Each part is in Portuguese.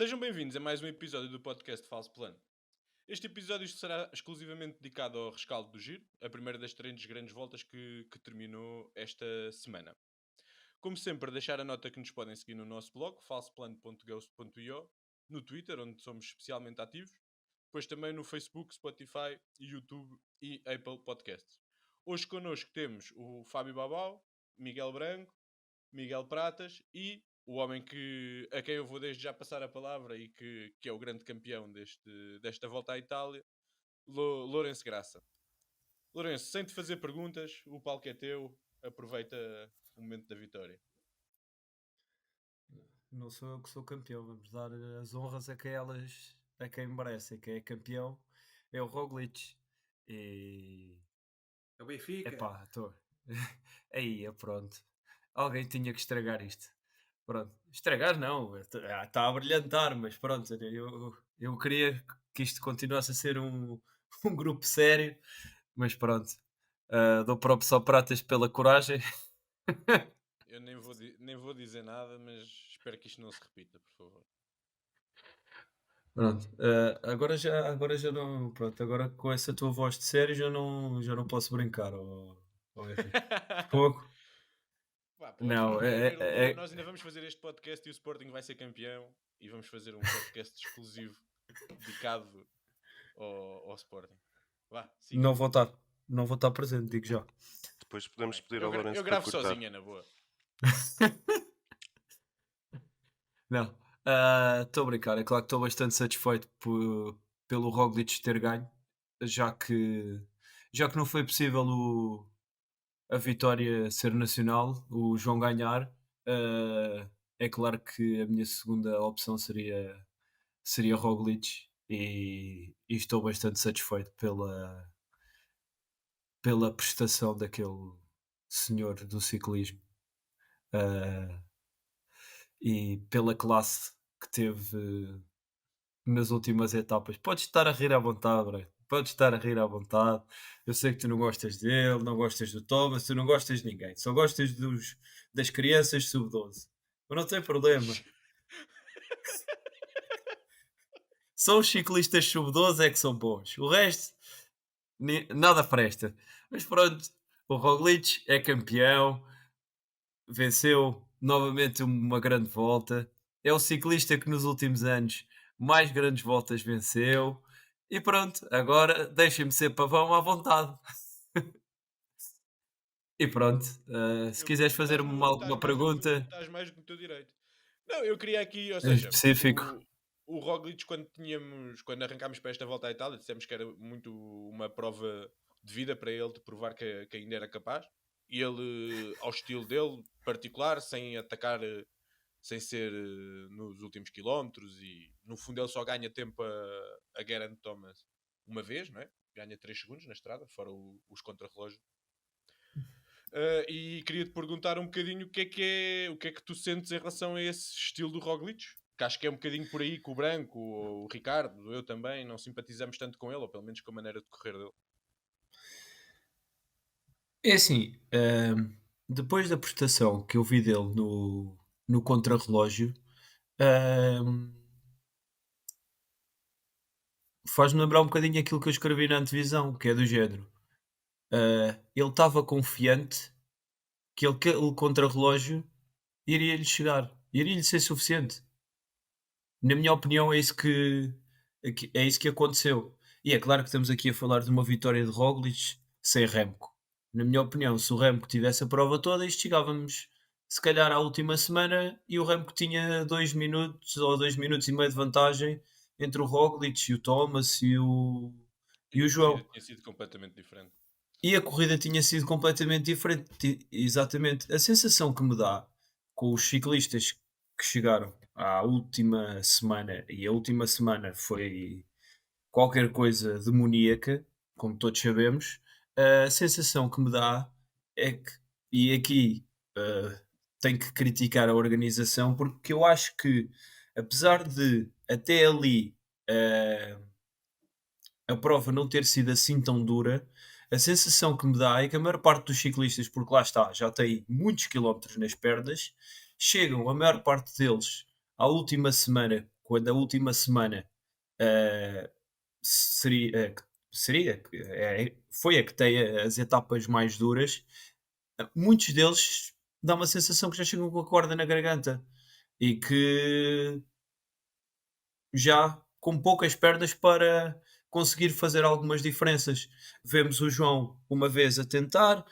Sejam bem-vindos a mais um episódio do podcast Falso Plano. Este episódio será exclusivamente dedicado ao rescaldo do Giro, a primeira das três grandes voltas que terminou esta semana. Como sempre, deixar a nota que nos podem seguir no nosso blog, falsoplano.ghost.io, no Twitter, onde somos especialmente ativos, depois também no Facebook, Spotify, YouTube e Apple Podcasts. Hoje connosco temos o Fábio Babau, Miguel Branco, Miguel Pratas e o homem a quem eu vou desde já passar a palavra e que é o grande campeão desta volta à Itália, Lourenço Graça. Lourenço, sem te fazer perguntas, o palco é teu, aproveita o momento da vitória. Não sou eu que sou campeão, vamos dar as honras a quem merece. Quem é campeão é o Roglic. E É o Benfica. epá, estou. Aí, pronto. Alguém tinha que estragar isto. Pronto. Estragar não, está a brilhantar, mas pronto, eu queria que isto continuasse a ser um grupo sério, mas pronto. Dou próprio só pratas pela coragem. Eu nem vou dizer nada, mas espero que isto não se repita, por favor. Pronto, agora já não. Pronto, agora com essa tua voz de sério já não posso brincar, Henrique. Pouco? Pá, podes, Não, nós ainda vamos fazer este podcast e o Sporting vai ser campeão e vamos fazer um podcast exclusivo dedicado ao Sporting. Vá, siga. não vou estar presente, digo já. Depois podemos Bem, pedir ao Lourenço eu para gravo cortar. sozinha, na boa. Não, estou a brincar, é claro que estou bastante satisfeito pelo Roglic ter ganho, já que, já que não foi possível a vitória ser nacional, o João ganhar. ah, é claro que a minha segunda opção seria Roglic e estou bastante satisfeito pela prestação daquele senhor do ciclismo, ah, e pela classe que teve nas últimas etapas. Podes estar a rir à vontade, Bre. Podes estar a rir à vontade. Eu sei que tu não gostas dele, não gostas do Thomas, tu não gostas de ninguém, só gostas das crianças sub-12. Mas não tem problema. Só os ciclistas sub-12 é que são bons. O resto, nada presta. Mas pronto, o Roglic é campeão, venceu novamente uma grande volta. É o ciclista que nos últimos anos mais grandes voltas venceu. E pronto, agora deixem-me ser pavão à vontade. E pronto, se quiseres fazer-me alguma pergunta Estás mais no teu direito. Não, eu queria aqui, ou em seja, específico. o Roglic, quando arrancámos para esta volta à Itália, dissemos que era muito uma prova de vida para ele, de provar que ainda era capaz. E ele, ao estilo dele, particular, sem atacar, sem ser nos últimos quilómetros, e no fundo ele só ganha tempo a Geraint Thomas uma vez, não é? Ganha 3 segundos na estrada, fora os contrarrelógios. E queria-te perguntar um bocadinho o que é que tu sentes em relação a esse estilo do Roglic, que acho que é um bocadinho por aí que o Branco, o Ricardo, eu também, não simpatizamos tanto com ele, ou pelo menos com a maneira de correr dele. É assim, depois da prestação que eu vi dele no contrarrelógio, ahm, faz-me lembrar um bocadinho aquilo que eu escrevi na antevisão, que é do género. Ele estava confiante que aquele contrarrelógio iria-lhe chegar, iria-lhe ser suficiente. Na minha opinião, é isso que aconteceu. E é claro que estamos aqui a falar de uma vitória de Roglic sem Remco. Na minha opinião, se o Remco tivesse a prova toda, isto chegávamos se calhar à última semana e o Remco tinha 2 minutos ou 2 minutos e meio de vantagem entre o Roglic e o Thomas e o A corrida João. tinha sido completamente diferente. E a corrida tinha sido completamente diferente. Exatamente. A sensação que me dá com os ciclistas que chegaram à última semana, e a última semana foi qualquer coisa demoníaca, como todos sabemos, a sensação que me dá é que, e aqui tenho que criticar a organização, porque eu acho que, apesar de até ali a prova não ter sido assim tão dura, a sensação que me dá é que a maior parte dos ciclistas, porque lá está, já tem muitos quilómetros nas pernas, chegam, a maior parte deles, à última semana quando a última semana eh, foi a que tem as etapas mais duras, muitos deles dá uma sensação que já chegam com a corda na garganta e que já com poucas pernas para conseguir fazer algumas diferenças. Vemos o João uma vez a tentar,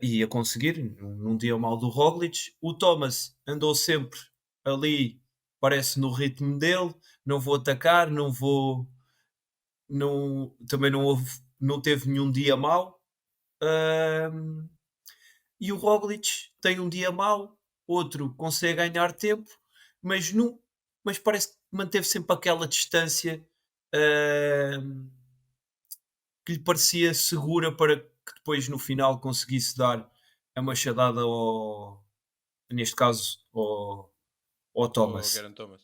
e a conseguir, num dia mau do Roglic. O Thomas andou sempre ali, parece no ritmo dele, não vou atacar, também não teve nenhum dia mau. Ahm, e o Roglic tem um dia mau, outro consegue ganhar tempo, mas, não, mas parece que manteve sempre aquela distância ahm, que lhe parecia segura para que depois no final conseguisse dar a machadada neste caso ao Ou Thomas. Geraint Thomas.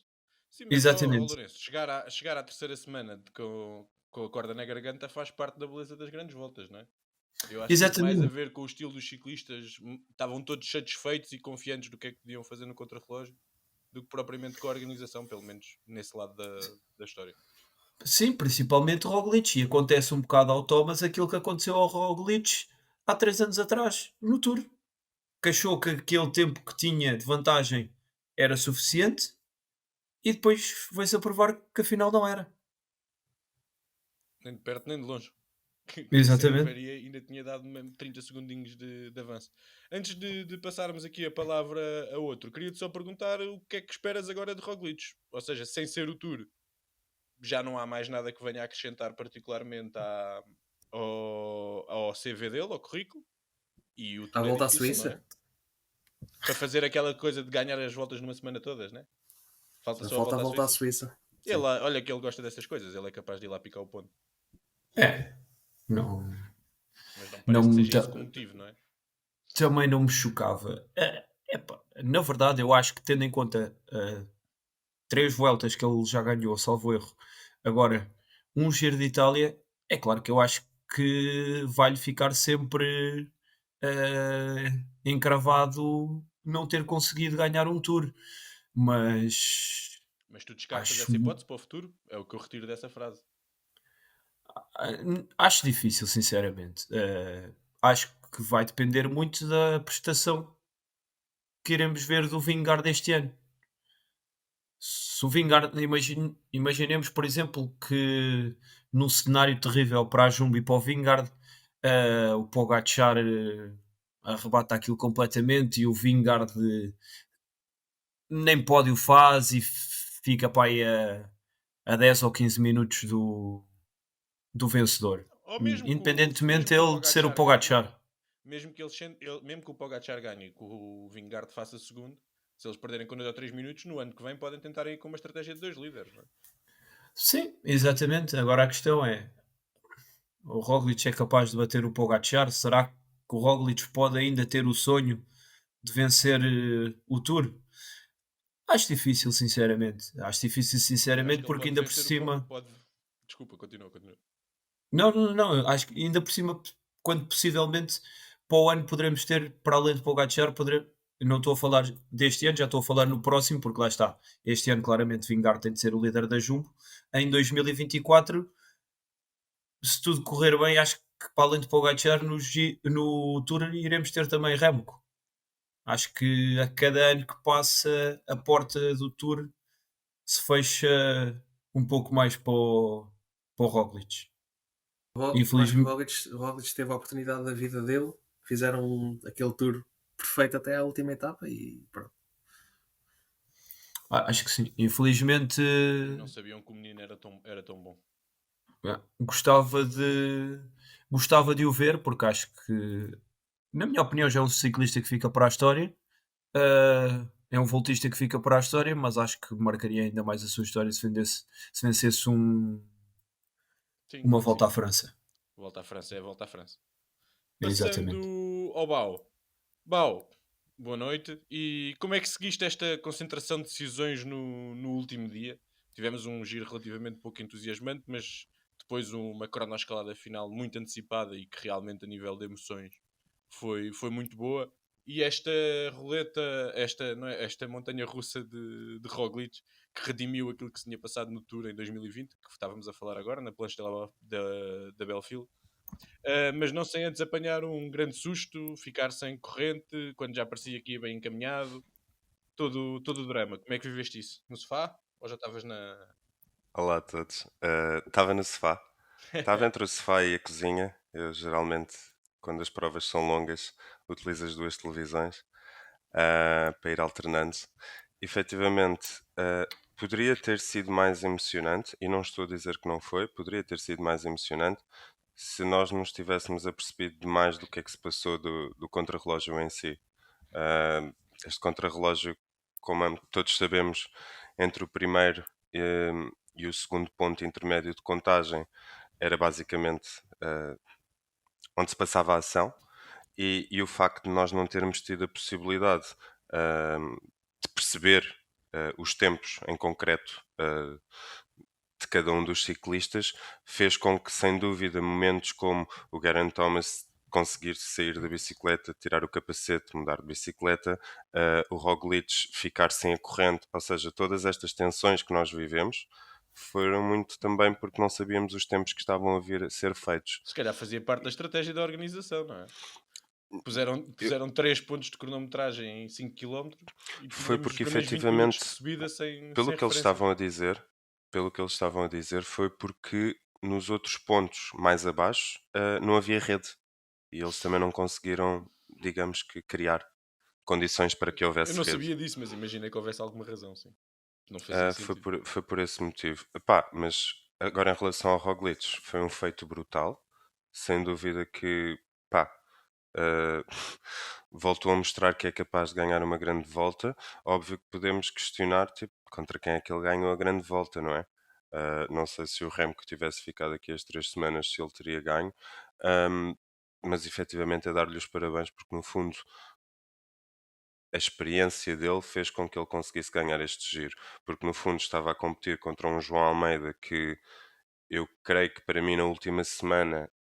Sim, mas Exatamente. Lourenço, chegar à terceira semana com a corda na garganta faz parte da beleza das grandes voltas, não é? Eu acho que teve mais a Exatamente. ver com o estilo dos ciclistas, estavam todos satisfeitos e confiantes do que é que podiam fazer no contrarrelógio, do que propriamente com a organização, pelo menos nesse lado da história. Sim, principalmente o Roglic. E acontece um bocado ao Thomas aquilo que aconteceu ao Roglic há 3 anos atrás, no Tour, que achou que aquele tempo que tinha de vantagem era suficiente e depois veio-se a provar que afinal não era. Nem de perto nem de longe. Que nem sempre Exatamente. faria, ainda tinha dado mesmo 30 segundinhos de avanço. Antes de passarmos aqui a palavra a outro, queria-te só perguntar o que é que esperas agora de Roglic? Ou seja, sem ser o Tour, já não há mais nada que venha a acrescentar particularmente ao CV dele, ao currículo, e o À Tour é volta à difícil, não é? Suíça? Para fazer aquela coisa de ganhar as voltas numa semana todas, né? Falta só a Falta a volta à volta à Suíça. Suíça. Ele, Sim. olha que ele gosta dessas coisas, ele é capaz de ir lá picar o ponto. É, não, Mas não não parece que me seja esse ta- o motivo, não é? também não me chocava. Epá, na verdade, eu acho que tendo em conta 3 voltas que ele já ganhou, salvo erro, agora um Giro de Itália, é claro que eu acho que vai-lhe ficar sempre encravado não ter conseguido ganhar um Tour, mas Mas tu descartas acho, essa hipótese para o futuro? É o que eu retiro dessa frase. acho difícil, sinceramente. Acho que vai depender muito da prestação que iremos ver do Vingar deste ano. Se o Vingar, imaginemos, por exemplo, que num cenário terrível para a Jumbo e para o Vingard, o Pogacar arrebata aquilo completamente e o Vingard nem pódio faz e fica para aí a 10 ou 15 minutos do vencedor. Ou Independentemente mesmo que o ele de ser o Pogacar ganhe, Pogacar. mesmo que, mesmo que o Pogacar ganhe e que o Vingard faça segundo, se eles perderem com 2 ou 3 minutos, no ano que vem podem tentar ir com uma estratégia de 2 líderes. Não é? Sim, exatamente. Agora a questão é: o Roglic é capaz de bater o Pogacar? Será que o Roglic pode ainda ter o sonho de vencer o Tour? Acho difícil, sinceramente. Acho difícil, Eu acho sinceramente, que ele porque pode ainda por vencer o cima. pode. Desculpa, continua, continua. Não, não, não. Eu acho que ainda por cima, quando possivelmente para o ano poderemos ter, para além de Pogacar, eu não estou a falar deste ano, já estou a falar no próximo, porque lá está. Este ano, claramente, Vingar tem de ser o líder da Jumbo. Em 2024, se tudo correr bem, acho que para além de Pogacar, no Tour iremos ter também Remco. Acho que a cada ano que passa, a porta do Tour se fecha um pouco mais para o Roglic. Eu acho que Infelizmente, O Roglic teve a oportunidade da vida dele, fizeram aquele tour perfeito até à última etapa e pronto. acho que sim. Infelizmente, Não sabiam que o menino era tão bom. gostava de o ver, porque acho que, na minha opinião, já é um ciclista que fica para a história. É um voltista que fica para a história, mas acho que marcaria ainda mais a sua história se vencesse Sim, uma claro que volta sim. à França. Volta à França é a volta à França. Exatamente. Passando ao Bau. Bau, boa noite. E como é que seguiste esta concentração de decisões no último dia? Tivemos um giro relativamente pouco entusiasmante, mas depois uma cronoescalada final muito antecipada e que realmente a nível de emoções foi muito boa. E esta roleta, não é, esta montanha russa de Roglic, que redimiu aquilo que se tinha passado no Tour em 2020, que estávamos a falar agora, na plancha da Belfield. Mas não sem antes apanhar um grande susto, ficar sem corrente, quando já parecia que ia bem encaminhado. Todo o drama. Como é que viveste isso? No sofá? Ou já estavas na... Olá a todos. Estava no sofá. Estava entre o sofá e a cozinha. Eu geralmente, quando as provas são longas, utilizo as duas televisões para ir alternando. Efetivamente, poderia ter sido mais emocionante, e não estou a dizer que não foi, poderia ter sido mais emocionante se nós nos tivéssemos apercebido de mais do que é que se passou do contrarrelógio em si. Este contrarrelógio, como todos sabemos, entre o primeiro e o segundo ponto intermédio de contagem era basicamente onde se passava a ação, e o facto de nós não termos tido a possibilidade de perceber os tempos em concreto de cada um dos ciclistas fez com que, sem dúvida, momentos como o Geraint Thomas conseguir sair da bicicleta, tirar o capacete, mudar de bicicleta, o Roglic ficar sem a corrente, ou seja, todas estas tensões que nós vivemos foram muito também porque não sabíamos os tempos que estavam a vir a ser feitos. Se calhar fazia parte da estratégia da organização, não é? Puseram 3 pontos de cronometragem em 5 km e Foi tínhamos porque apenas 20 minutos efetivamente, de subida sem pelo que eles referência. estavam a dizer, foi porque nos outros pontos mais abaixo não havia rede e eles também não conseguiram, digamos que, criar condições para que Eu houvesse não rede. sabia disso, mas imaginei que houvesse alguma razão, sim. Não fazia Foi sentido. foi por esse motivo. Epá, mas agora em relação ao Roglic, foi um feito brutal. Sem dúvida que, pá, eh, voltou a mostrar que é capaz de ganhar uma grande volta. Óbvio que podemos questionar, tipo, contra quem é que ele ganhou a grande volta, não é? Não sei se o Remco tivesse ficado aqui as 3 semanas, se ele teria ganho. Ahm, mas efetivamente é dar-lhe os parabéns, porque no fundo a experiência dele fez com que ele conseguisse ganhar este giro, porque no fundo estava a competir contra um João Almeida que eu creio que para mim na última semana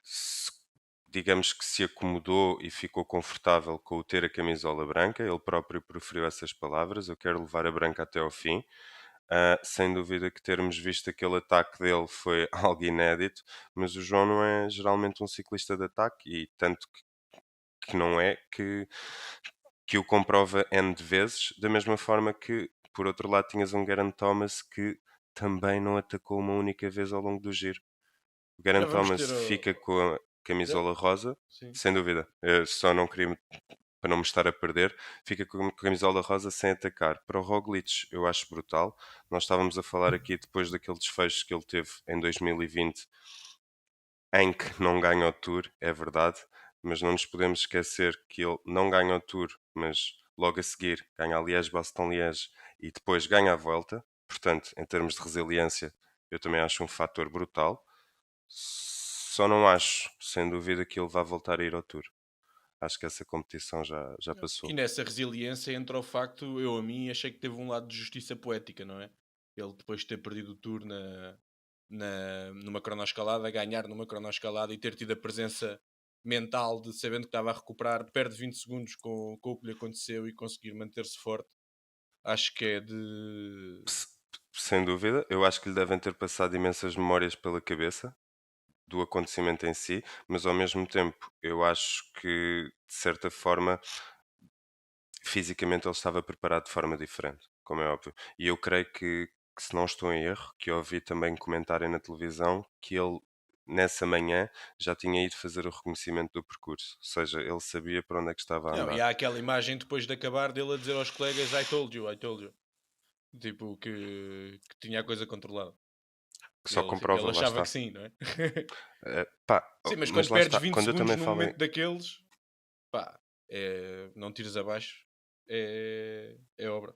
se- digamos que se acomodou e ficou confortável com o ter a camisola branca, ele próprio preferiu essas palavras, eu quero levar a branca até ao fim. Sem dúvida que termos visto aquele ataque dele foi algo inédito, mas o João não é geralmente um ciclista de ataque e tanto que não é que o comprova N de vezes, da mesma forma que, por outro lado, tinhas um Geraint Thomas que também não atacou uma única vez ao longo do giro. O Já Geraint vamos ter Thomas fica com a Já? camisola rosa, Sim. sem dúvida. Eu só não queria, para não me estar a perder, fica com a camisola rosa sem atacar. Para o Roglic, eu acho brutal. Nós estávamos a falar aqui depois daquele desfecho que ele teve em 2020, em que não ganha o Tour, é verdade, mas não nos podemos esquecer que ele não ganha o Tour, mas logo a seguir ganha a Liège-Bastogne-Liège e depois ganha a Volta. Portanto, em termos de resiliência, eu também acho um fator brutal. Só não acho, sem dúvida, que ele vá voltar a ir ao Tour. Acho que essa competição já passou. E nessa resiliência entra o facto, eu a mim achei que teve um lado de justiça poética, não é? Ele depois de ter perdido o Tour numa cronoescalada, ganhar numa cronoescalada e ter tido a presença mental de sabendo que estava a recuperar, perde 20 segundos com o que lhe aconteceu e conseguir manter-se forte, acho que é de... S- Sem dúvida, eu acho que lhe devem ter passado imensas memórias pela cabeça do acontecimento em si, mas ao mesmo tempo eu acho que de certa forma fisicamente ele estava preparado de forma diferente, como é óbvio. E eu creio que se não estou em erro, que ouvi também comentarem na televisão que ele nessa manhã já tinha ido fazer o reconhecimento do percurso, ou seja, ele sabia para onde é que estava a Não, e andar. há aquela imagem depois de acabar dele a dizer aos colegas I told you, I told you. Tipo, que tinha a coisa controlada. Que só Ele comprova, lá achava que está. sim, não é? Pá, Sim, mas mas quando lá perdes está, 20 quando eu segundos também num falei, momento daqueles, pá, não tires abaixo, é obra.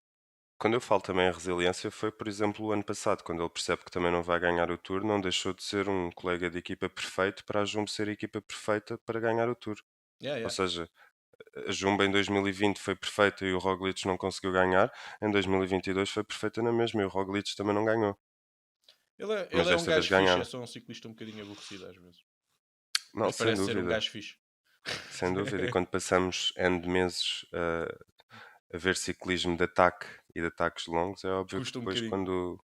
quando eu falo também em resiliência, foi por exemplo o ano passado, quando ele percebe que também não vai ganhar o Tour, não deixou de ser um colega de equipa perfeito para a Jumbo ser a equipa perfeita para ganhar o Tour. Yeah, Ou yeah. seja, a Jumbo em 2020 foi perfeita e o Roglic não conseguiu ganhar, em 2022 foi perfeita na mesma e o Roglic também não ganhou, mas Ele é um desta vez gajo fixe, é ganharam. só um ciclista um bocadinho aborrecido às vezes. Não, Mas sem parece ser um dúvida, gajo fixe. sem dúvida. E quando passamos N de meses a ver ciclismo de ataque e de ataques longos, é óbvio que Custa um depois bocadinho.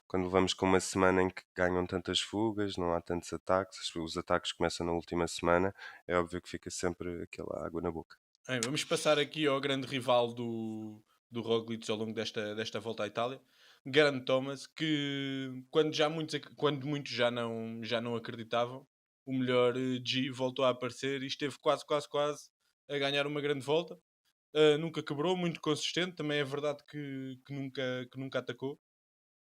quando vamos com uma semana em que ganham tantas fugas, não há tantos ataques, os ataques começam na última semana, é óbvio que fica sempre aquela água na boca. Bem, vamos passar aqui ao grande rival do Roglic ao longo desta volta à Itália, Geraint Thomas, que quando muitos já não acreditavam, o melhor G voltou a aparecer e esteve quase, quase, quase a ganhar uma grande volta. Nunca quebrou, muito consistente, também é verdade que nunca atacou.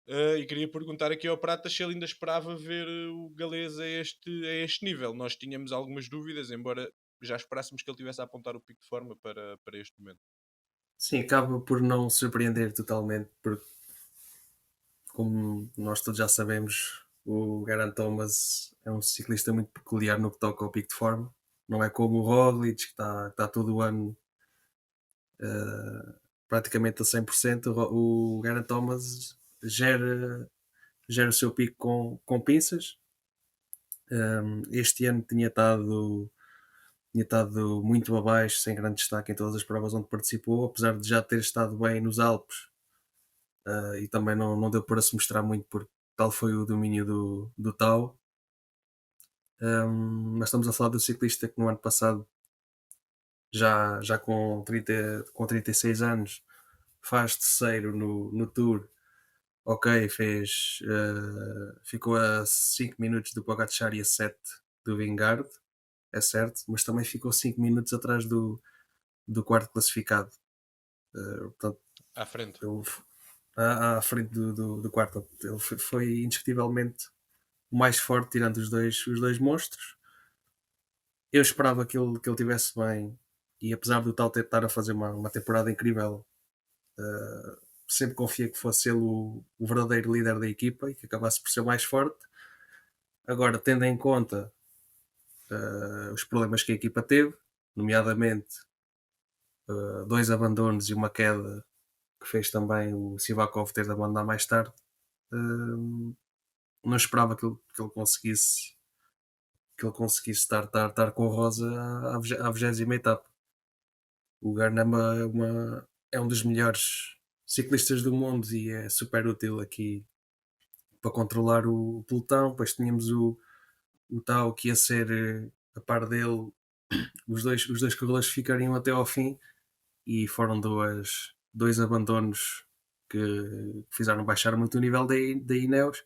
E queria perguntar aqui ao Prata se ele ainda esperava ver o Galês a este nível. Nós tínhamos algumas dúvidas, embora já esperássemos que ele tivesse a apontar o pico de forma para este momento. Sim, acaba por não surpreender totalmente, porque, como nós todos já sabemos, o Geraint Thomas é um ciclista muito peculiar no que toca ao pico de forma. Não é como o Roglic, que está todo o ano praticamente a 100%. O Geraint Thomas gera o seu pico com pinças. Este ano tinha estado muito abaixo, sem grande destaque em todas as provas onde participou, apesar de já ter estado bem nos Alpes. E também não deu para se mostrar muito, porque tal foi o domínio do Tau. Mas estamos a falar do ciclista que no ano passado, já com 36 anos, faz terceiro no Tour. Ok, ficou a 5 minutos do Pogacar e a 7 do Vingegaard, é certo, mas também ficou 5 minutos atrás do quarto classificado. Portanto, À frente. ele, à frente do quarto. Ele foi indiscutivelmente o mais forte, tirando os dois monstros. Eu esperava que ele tivesse bem, e apesar do tal estar a fazer uma temporada incrível, sempre confiei que fosse ele o verdadeiro líder da equipa e que acabasse por ser mais forte. Agora, tendo em conta os problemas que a equipa teve, nomeadamente 2 abandonos e uma queda que fez também o Sivakov ter de abandonar mais tarde, não esperava que ele conseguisse estar com a Rosa à 20ª etapa. O Garnama é um dos melhores ciclistas do mundo e é super útil aqui para controlar o pelotão. Depois tínhamos o Tau que ia ser a par dele, os dois corredores ficariam até ao fim, e foram dois abandonos que fizeram baixar muito o nível da Ineos,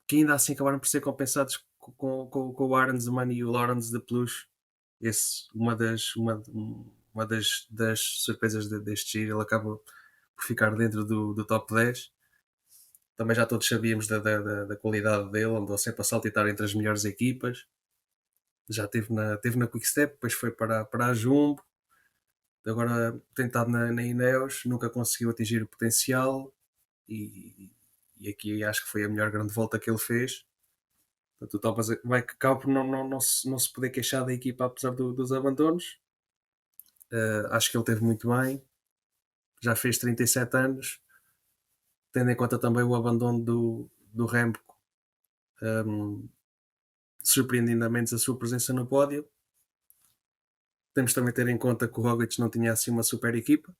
que ainda assim acabaram por ser compensados com o Arensman e o Lawrence de Plus. Das surpresas deste giro, ele acaba por ficar dentro do top 10. Também já todos sabíamos da qualidade dele, andou sempre a saltitar entre as melhores equipas. Já teve na Quickstep, depois foi para a Jumbo, agora tem estado na Ineos, nunca conseguiu atingir o potencial, e aqui acho que foi a melhor grande volta que ele fez. Portanto, o Thomas vai que acaba por não se poder queixar da equipa apesar dos abandonos. Acho que ele teve muito bem, já fez 37 anos, tendo em conta também o abandono do Remco, surpreendidamente a sua presença no pódio. Temos também de ter em conta que o Roglic não tinha assim uma super equipa.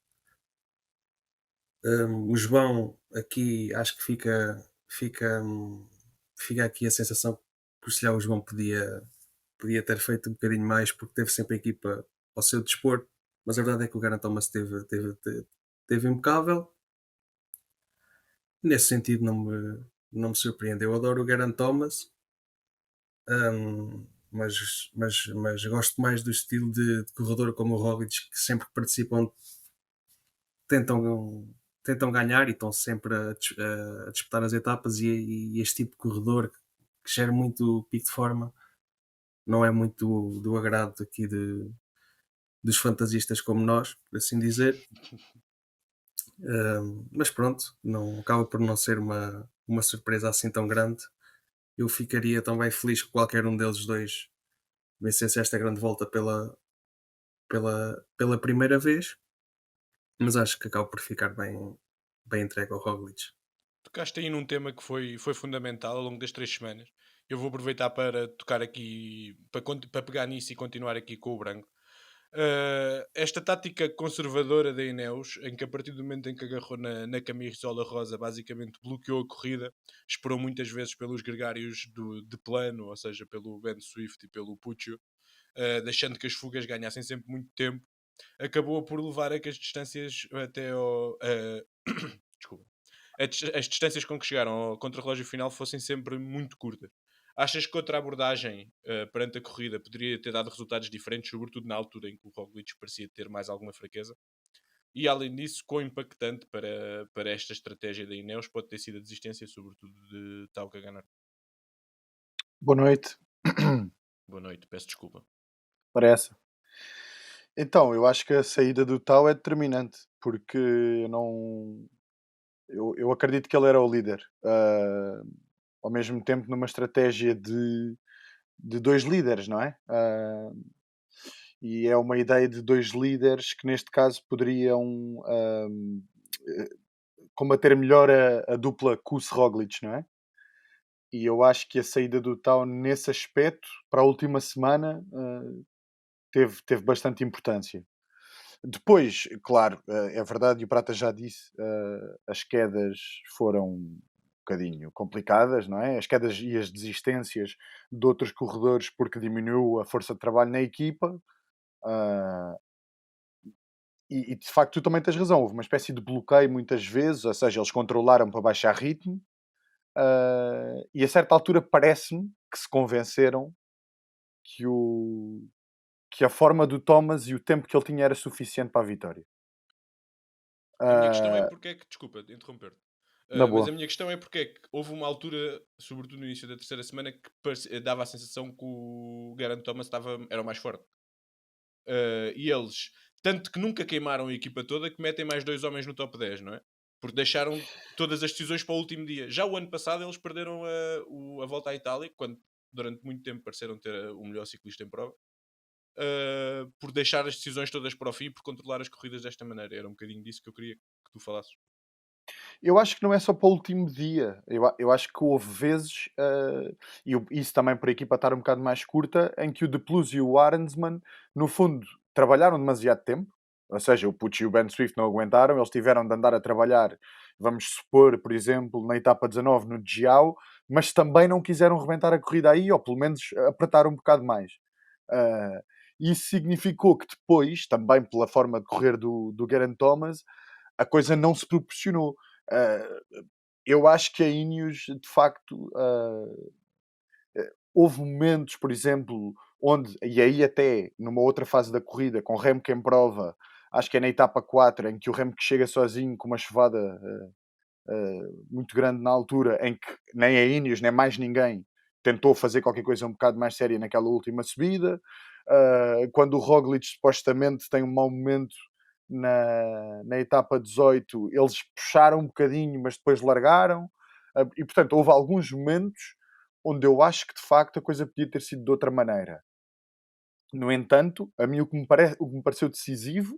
O João aqui acho que fica aqui a sensação que se calhar o João podia ter feito um bocadinho mais, porque teve sempre a equipa ao seu dispor, mas a verdade é que o Geraint Thomas teve impecável. Nesse sentido não me surpreendeu. Eu adoro o Geraint Thomas, mas gosto mais do estilo de corredor como o Roglic, que sempre que participam tentam ganhar e estão sempre a disputar as etapas, e este tipo de corredor que gera muito pico de forma não é muito do agrado aqui dos fantasistas como nós, por assim dizer. Mas pronto, não acaba por não ser uma surpresa assim tão grande. Eu ficaria também feliz que qualquer um deles dois vencesse esta grande volta pela primeira vez, mas acho que acaba por ficar bem entregue ao Roglic. Tocaste aí num tema que foi fundamental ao longo das 3 semanas. Eu vou aproveitar para tocar aqui, para pegar nisso e continuar aqui com o branco. Esta tática conservadora da Ineos, em que a partir do momento em que agarrou na camisola rosa, basicamente bloqueou a corrida, esperou muitas vezes pelos gregários de plano, ou seja, pelo Ben Swift e pelo Puccio, deixando que as fugas ganhassem sempre muito tempo, acabou por levar a que as distâncias até ao. Desculpa. As distâncias com que chegaram ao contrarrelógio final fossem sempre muito curtas. Achas que outra abordagem perante a corrida poderia ter dado resultados diferentes, sobretudo na altura em que o Roglic parecia ter mais alguma fraqueza? E além disso, quão impactante para esta estratégia da Ineos pode ter sido a desistência, sobretudo de Tao Kaganar? Boa noite. Boa noite, peço desculpa. Parece. Então, eu acho que a saída do Tau é determinante, porque eu acredito que ele era o líder. Ao mesmo tempo, numa estratégia de dois líderes, não é? E é uma ideia de dois líderes que, neste caso, poderiam combater melhor a dupla Kuss-Roglic, não é? E eu acho que a saída do Tau, nesse aspecto, para a última semana, teve bastante importância. Depois, claro, é verdade, e o Prata já disse, as quedas foram um bocadinho complicadas, não é? As quedas e as desistências de outros corredores porque diminuiu a força de trabalho na equipa. E de facto tu também tens razão, houve uma espécie de bloqueio muitas vezes, ou seja, eles controlaram para baixar ritmo, e a certa altura parece-me que se convenceram que a forma do Thomas e o tempo que ele tinha era suficiente para a vitória. A minha questão é Ah, porque é que, desculpa interromper-te, na mas boa. a minha questão é porque é que houve uma altura, sobretudo no início da terceira semana, que dava a sensação que o Geraint Thomas era o mais forte. E eles, tanto que nunca queimaram a equipa toda, que metem mais 2 homens no top 10, não é? Porque deixaram todas as decisões para o último dia. Já o ano passado eles perderam a volta à Itália, quando durante muito tempo pareceram ter o melhor ciclista em prova, por deixar as decisões todas para o fim, por controlar as corridas desta maneira. Era um bocadinho disso que eu queria que tu falasses. Eu acho que não é só para o último dia. Eu acho que houve vezes, isso também por a equipa estar um bocado mais curta, em que o De Plus e o Arensman, no fundo, trabalharam demasiado tempo. Ou seja, o Pucci e o Ben Swift não aguentaram, eles tiveram de andar a trabalhar, vamos supor, por exemplo, na etapa 19 no Giao, mas também não quiseram rebentar a corrida aí, ou pelo menos apertar um bocado mais. Ah, isso significou que depois, também pela forma de correr do Geraint Thomas, a coisa não se proporcionou. Eu acho que a Ineos, de facto, houve momentos, por exemplo, onde, e aí até numa outra fase da corrida, com Remco em prova, acho que é na etapa 4, em que o Remco chega sozinho com uma chuvada muito grande na altura, em que nem a Ineos, nem mais ninguém tentou fazer qualquer coisa um bocado mais séria naquela última subida. Quando o Roglic supostamente tem um mau momento na etapa 18, eles puxaram um bocadinho, mas depois largaram. E portanto, houve alguns momentos onde eu acho que de facto a coisa podia ter sido de outra maneira. No entanto, a mim o que me pareceu decisivo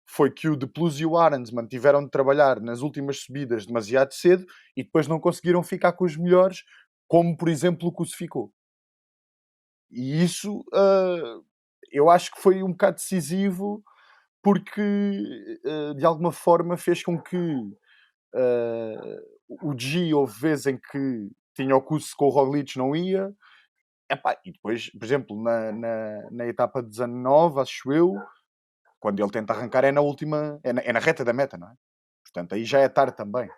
foi que o De Plus e o Arensman tiveram de trabalhar nas últimas subidas demasiado cedo e depois não conseguiram ficar com os melhores, como por exemplo o Kuss ficou. E isso eu acho que foi um bocado decisivo porque de alguma forma fez com que o G houve vezes em que tinha o Kuss com o Roglic não ia. Epá, e depois, por exemplo, na etapa 19, acho eu, quando ele tenta arrancar é na última, é na reta da meta, não é? Portanto, aí já é tarde também.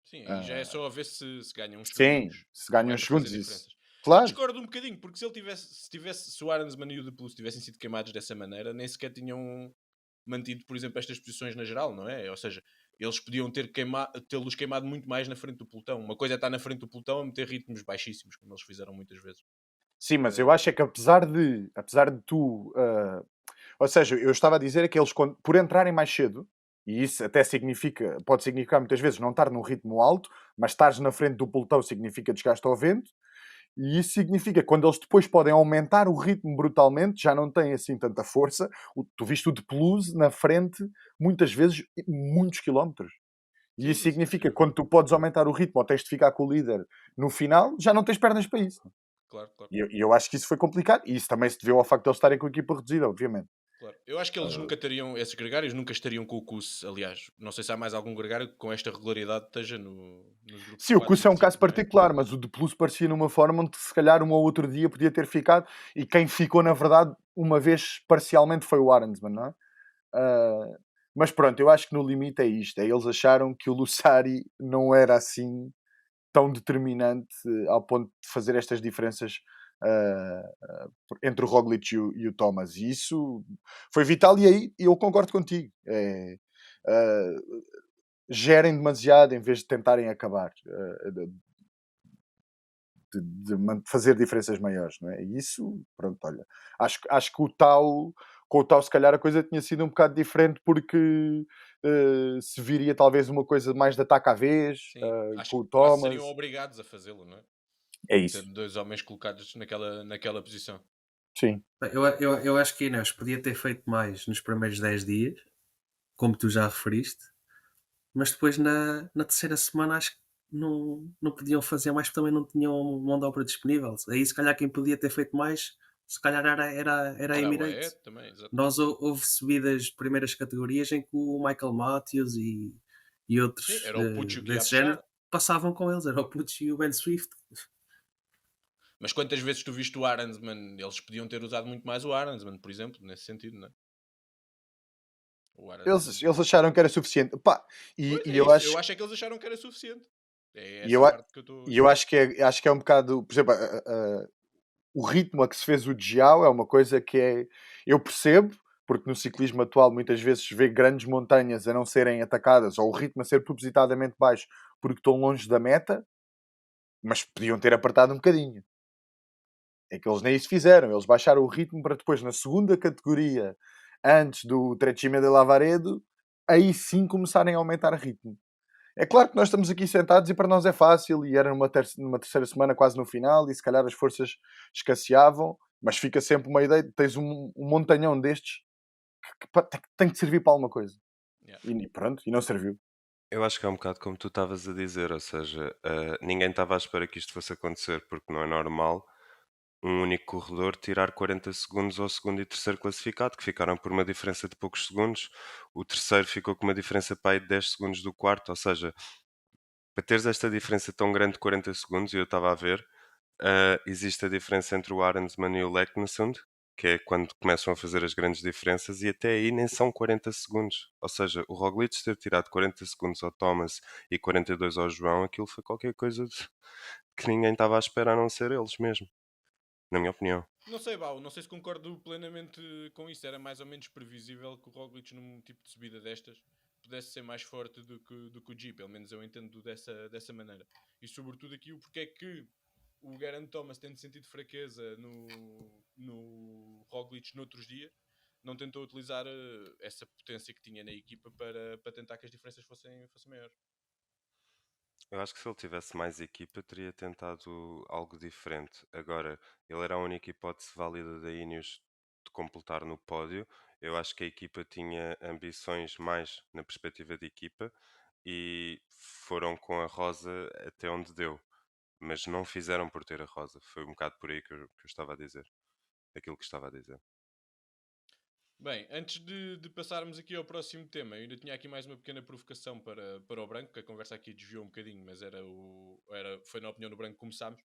Sim, aí já é só a ver se ganham uns Sim, segundinhos. se ganham Vai uns fazer segundos, isso. diferenças. Eu Claro. discordo um bocadinho, porque se o Arensman e o De Plus tivessem sido queimados dessa maneira, nem sequer tinham mantido, por exemplo, estas posições na geral, não é? Ou seja, eles podiam tê-los queimado muito mais na frente do pelotão. Uma coisa é estar na frente do pelotão a meter ritmos baixíssimos, como eles fizeram muitas vezes. Sim, mas eu acho é que apesar de tu... ou seja, eu estava a dizer é que eles, por entrarem mais cedo, e isso até pode significar muitas vezes não estar num ritmo alto, mas estares na frente do pelotão significa desgaste ao vento, e isso significa que quando eles depois podem aumentar o ritmo brutalmente, já não têm assim tanta força. Tu viste o De Plus na frente, muitas vezes, muitos quilómetros. E isso significa que quando tu podes aumentar o ritmo ou tens de ficar com o líder no final, já não tens pernas para isso. Claro, claro. E eu acho que isso foi complicado. E isso também se deveu ao facto de eles estarem com a equipa reduzida, obviamente. Claro. Eu acho que eles nunca teriam, esses gregários nunca estariam com o Kuss. Aliás, não sei se há mais algum gregário que com esta regularidade esteja nos grupos Sim, o 4 Kuss e é um caso 5, não é? particular, mas o de Plus parecia numa forma onde se calhar um ou outro dia podia ter ficado, e quem ficou, na verdade, uma vez parcialmente foi o Arensman, não é? Ah, mas pronto, eu acho que no limite é isto. Eles acharam que o Lussari não era assim tão determinante ao ponto de fazer estas diferenças entre o Roglic e o Thomas. E isso foi vital, e aí eu concordo contigo. Gerem demasiado em vez de tentarem acabar, de fazer diferenças maiores, não é? E isso, pronto, olha, acho que com o tal se calhar a coisa tinha sido um bocado diferente, porque se viria talvez uma coisa mais de ataque à vez, Sim, acho com o que quase seriam Thomas. obrigados a fazê-lo, não é? É isso, Tendo dois homens colocados naquela posição. sim. Eu acho que a Ineos podia ter feito mais nos primeiros 10 dias, como tu já referiste, mas depois na terceira semana acho que não podiam fazer mais porque também não tinham mão de obra disponível. Aí se calhar quem podia ter feito mais, se calhar era a Era a UAE Emirates. também, exato. Nós houve subidas de primeiras categorias em que o Michael Matthews e outros Sim, era o Pucci que ia a desse género puxar. passavam com eles, era o Pucci e o Ben Swift. Mas quantas vezes tu viste o Arensman? Eles podiam ter usado muito mais o Arensman, por exemplo, nesse sentido, não é? O Arensman. Eles acharam que era suficiente. Pá, Pois e é eu isso. acho, Eu acho é que eles acharam que era suficiente. É e essa eu, a- parte que eu estou. e eu acho que é um bocado, por exemplo, o ritmo a que se fez o Giao é uma coisa que eu percebo, porque no ciclismo atual muitas vezes se vê grandes montanhas a não serem atacadas, ou o ritmo a ser propositadamente baixo porque estão longe da meta, mas podiam ter apertado um bocadinho. É que eles nem isso fizeram. Eles baixaram o ritmo para depois, na segunda categoria, antes do Trecime de Lavaredo, aí sim começarem a aumentar o ritmo. É claro que nós estamos aqui sentados e para nós é fácil, e era numa terceira semana quase no final, e se calhar as forças escasseavam, mas fica sempre uma ideia, tens um montanhão destes que tem que servir para alguma coisa. Yeah. E pronto, e não serviu. Eu acho que é um bocado como tu estavas a dizer, ou seja, ninguém estava à espera que isto fosse acontecer, porque não é normal um único corredor tirar 40 segundos ao segundo e terceiro classificado, que ficaram por uma diferença de poucos segundos. O terceiro ficou com uma diferença para aí de 10 segundos do quarto, ou seja, para teres esta diferença tão grande de 40 segundos, e eu estava a ver, existe a diferença entre o Arensman e o Leknessund, que é quando começam a fazer as grandes diferenças, e até aí nem são 40 segundos. Ou seja, o Roglic ter tirado 40 segundos ao Thomas e 42 ao João, aquilo foi qualquer coisa que ninguém estava à espera, a não ser eles mesmo, na minha opinião. Não sei, Bau, não sei se concordo plenamente com isso. Era mais ou menos previsível que o Roglic, num tipo de subida destas, pudesse ser mais forte do que o G. Pelo menos eu entendo dessa maneira. E sobretudo aqui o porquê que o Geraint Thomas, tendo sentido fraqueza no Roglic noutros dias, não tentou utilizar essa potência que tinha na equipa para tentar que as diferenças fossem maiores. Eu acho que se ele tivesse mais equipa, teria tentado algo diferente. Agora, ele era a única hipótese válida da Ineos de completar no pódio. Eu acho que a equipa tinha ambições mais na perspectiva de equipa e foram com a Rosa até onde deu. Mas não fizeram por ter a Rosa. Foi um bocado por aí que eu estava a dizer. Aquilo que estava a dizer. Bem, antes de passarmos aqui ao próximo tema, eu ainda tinha aqui mais uma pequena provocação para o Branco, que a conversa aqui desviou um bocadinho, mas foi na opinião do Branco que começámos.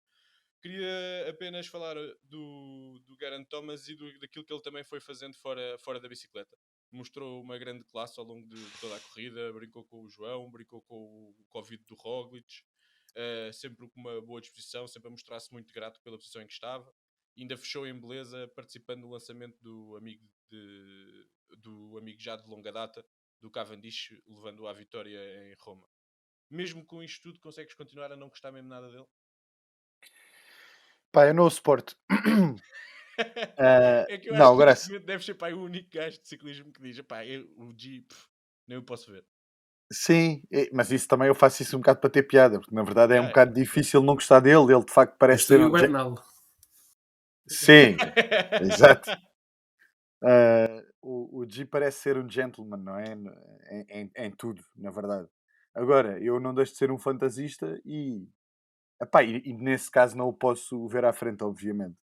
Queria apenas falar do Geraint Thomas e daquilo que ele também foi fazendo fora da bicicleta. Mostrou uma grande classe ao longo de toda a corrida, brincou com o João, brincou com o Covid do Roglic, sempre com uma boa disposição, sempre a mostrar-se muito grato pela posição em que estava. E ainda fechou em beleza participando no lançamento do amigo já de longa data, do Cavendish, levando-o à vitória em Roma. Mesmo com isto tudo, consegues continuar a não gostar mesmo nada dele? Pá, eu não o suporto. É que eu acho Não, que tu agora neste momento deves ser pá, o único gajo de ciclismo que diz: pá, o G, nem o posso ver. sim, mas isso também eu faço isso um bocado para ter piada, porque na verdade é um Yeah, bocado difícil não gostar dele. Ele de facto parece És tu ser e o um. Bernal. Sim, exato. O G parece ser um gentleman, não é? Em tudo, na verdade. Agora, eu não deixo de ser um fantasista epá, e nesse caso não o posso ver à frente, obviamente.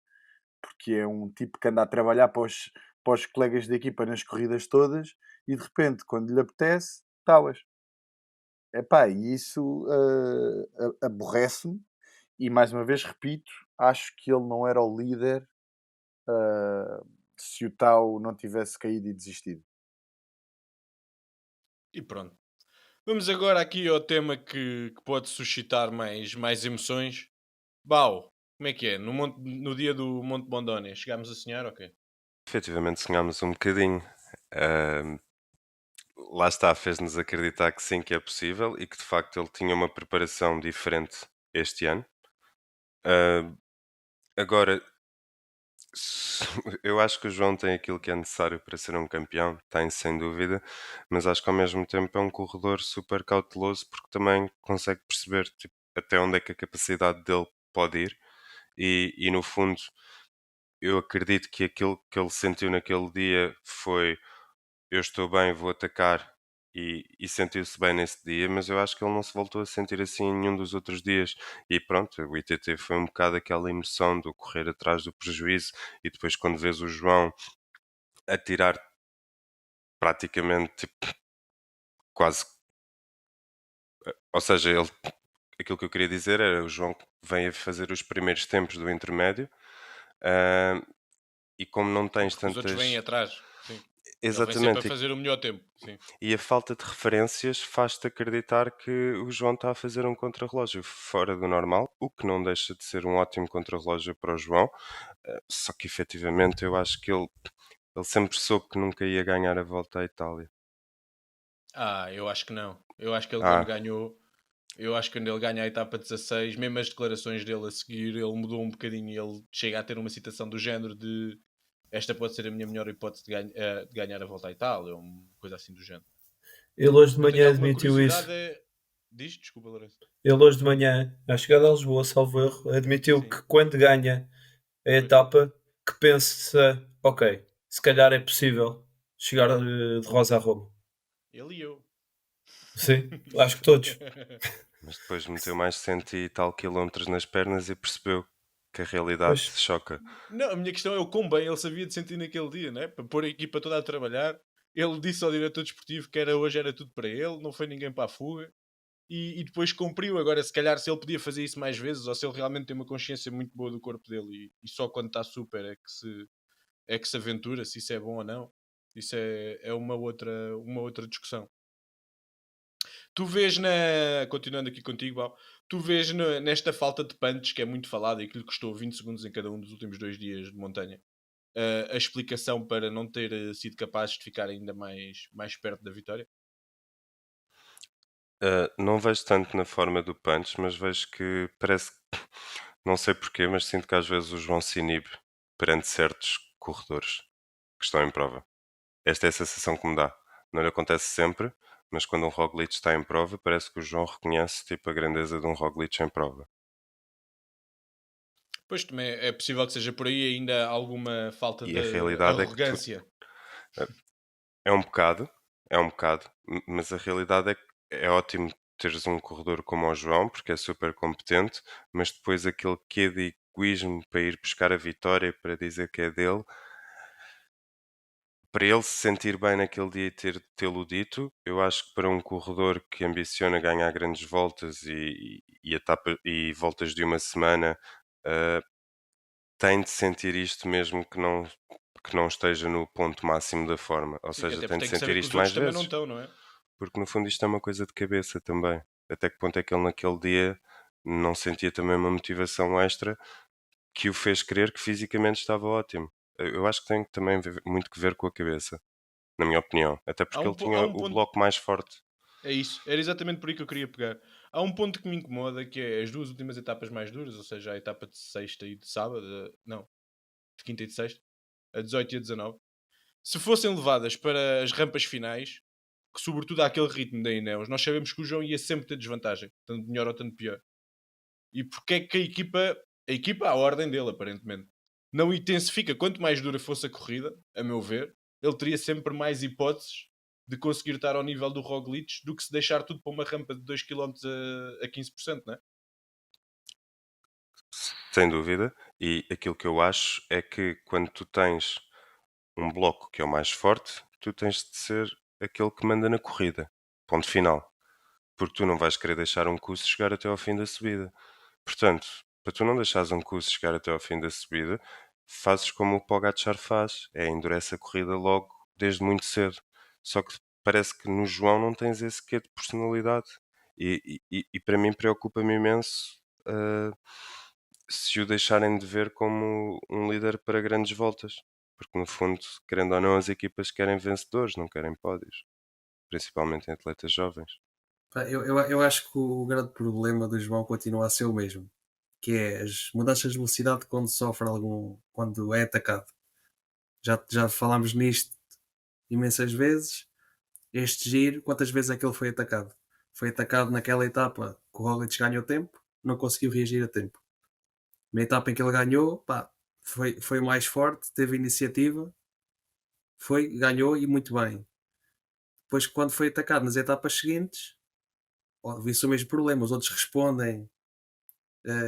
Porque é um tipo que anda a trabalhar para os colegas de equipa nas corridas todas e de repente, quando lhe apetece, talas. Epá, e isso aborrece-me e mais uma vez repito, acho que ele não era o líder se o Tau não tivesse caído e desistido. E pronto. Vamos agora aqui ao tema que pode suscitar mais emoções. Bau, como é que é? No dia do Monte Bondone, chegámos a sonhar, ok? Efetivamente sonhámos um bocadinho. Ahm, Lá está, fez-nos acreditar que sim, que é possível e que de facto ele tinha uma preparação diferente este ano. Agora, eu acho que o João tem aquilo que é necessário para ser um campeão, tem sem dúvida, mas acho que ao mesmo tempo é um corredor super cauteloso porque também consegue perceber tipo, até onde é que a capacidade dele pode ir e no fundo eu acredito que aquilo que ele sentiu naquele dia foi eu estou bem, vou atacar e sentiu-se bem nesse dia, mas eu acho que ele não se voltou a sentir assim em nenhum dos outros dias. E pronto, o ITT foi um bocado aquela imersão do correr atrás do prejuízo e depois quando vês o João a tirar praticamente tipo, quase. Ou seja, ele, aquilo que eu queria dizer era o João vem a fazer os primeiros tempos do intermédio ah, e como não Sim, tens porque os outros vêm tantas. atrás. Sim. Ele vem sempre a Exatamente, fazer o melhor tempo. Sim. e a falta de referências faz-te acreditar que o João está a fazer um contrarrelógio fora do normal, o que não deixa de ser um ótimo contrarrelógio para o João, só que efetivamente eu acho que ele sempre soube que nunca ia ganhar a volta à Itália. Eu acho que não. Eu acho que ele quando Ah, ganhou, eu acho que quando ele ganha a etapa 16, mesmo as declarações dele a seguir, ele mudou um bocadinho e ele chega a ter uma citação do género de esta pode ser a minha melhor hipótese de ganhar a volta à Itália, ou uma coisa assim do género. Ele hoje de Eu tenho manhã alguma admitiu curiosidade, isso. Diz, desculpa, Lourenço. Ele hoje de manhã, à chegada a Lisboa, salvo erro, admitiu Sim, que quando ganha a pois. etapa, que pensa, ok, se calhar é possível chegar de Rosa a Roma. Ele e eu. Sim, acho que todos. mas depois meteu mais de 100 e tal quilómetros nas pernas e percebeu que a realidade Pois, choca. Não, a minha questão é o quão bem ele sabia de sentir naquele dia, né? Para pôr a equipa toda a trabalhar. Ele disse ao diretor desportivo que hoje era tudo para ele, não foi ninguém para a fuga. E depois cumpriu. Agora, se calhar, se ele podia fazer isso mais vezes, ou se ele realmente tem uma consciência muito boa do corpo dele e só quando está super é que se aventura, se isso é bom ou não, isso é uma outra discussão. Tu vês continuando aqui contigo, Bal, tu vês nesta falta de punch que é muito falada e que lhe custou 20 segundos em cada um dos últimos 2 dias de montanha, a explicação para não ter sido capaz de ficar ainda mais perto da vitória? Não vejo tanto na forma do punch, mas vejo que parece que, não sei porquê, mas sinto que às vezes o João se inibe perante certos corredores que estão em prova. Esta é a sensação que me dá. Não lhe acontece sempre, mas quando um Roglic está em prova, parece que o João reconhece tipo, a grandeza de um Roglic em prova. Pois também é possível que seja por aí ainda alguma falta E a de realidade é que tu, arrogância. é um bocado, mas a realidade é que é ótimo teres um corredor como o João, porque é super competente, mas depois aquele quê de egoísmo para ir buscar a vitória, para dizer que é dele, para ele se sentir bem naquele dia e tê-lo dito, eu acho que para um corredor que ambiciona ganhar grandes voltas e voltas de uma semana, ah, tem de sentir isto mesmo que não esteja no ponto máximo da forma. Ou Sim, que seja, até tem porque de tem que saber sentir que os isto outros mais também não vezes. estão, não é? Porque no fundo isto é uma coisa de cabeça também. Até que ponto é que ele naquele dia não sentia também uma motivação extra que o fez crer que fisicamente estava ótimo. Eu acho que tem também muito que ver com a cabeça, na minha opinião. Até porque ele Há tinha um o ponto. bloco mais forte. É isso, era exatamente por aí que eu queria pegar. Há um ponto que me incomoda, que é as duas últimas etapas mais duras, ou seja, a etapa de sexta e de sábado, não, de quinta e de sexta, a 18 e a 19, se fossem levadas para as rampas finais, que sobretudo há aquele ritmo da Ineos, nós sabemos que o João ia sempre ter desvantagem, tanto melhor ou tanto pior. E porque é que a equipa à ordem dele, aparentemente, não intensifica, quanto mais dura fosse a corrida, a meu ver, ele teria sempre mais hipóteses de conseguir estar ao nível do Roglic do que se deixar tudo para uma rampa de 2 km a 15%, não é? Sem dúvida. E aquilo que eu acho é que quando tu tens um bloco que é o mais forte, tu tens de ser aquele que manda na corrida. Ponto final. Porque tu não vais querer deixar um curso chegar até ao fim da subida. Portanto, para tu não deixares um curso chegar até ao fim da subida, fazes como o Pogačar faz, é endurece a corrida logo desde muito cedo. Só que parece que no João não tens esse quê de personalidade. E para mim preocupa-me imenso se o deixarem de ver como um líder para grandes voltas. Porque no fundo, querendo ou não, as equipas querem vencedores, não querem pódios. Principalmente em atletas jovens. Pá, eu acho que o grande problema do João continua a ser o mesmo, que é as mudanças de velocidade quando é atacado. Já falámos nisto imensas vezes. Este giro, quantas vezes é que ele foi atacado? Foi atacado naquela etapa que o Roglic ganhou tempo, não conseguiu reagir a tempo. Na etapa em que ele ganhou, pá, foi mais forte, teve iniciativa, ganhou e muito bem. Depois, quando foi atacado nas etapas seguintes, viu-se o mesmo problema. Os outros respondem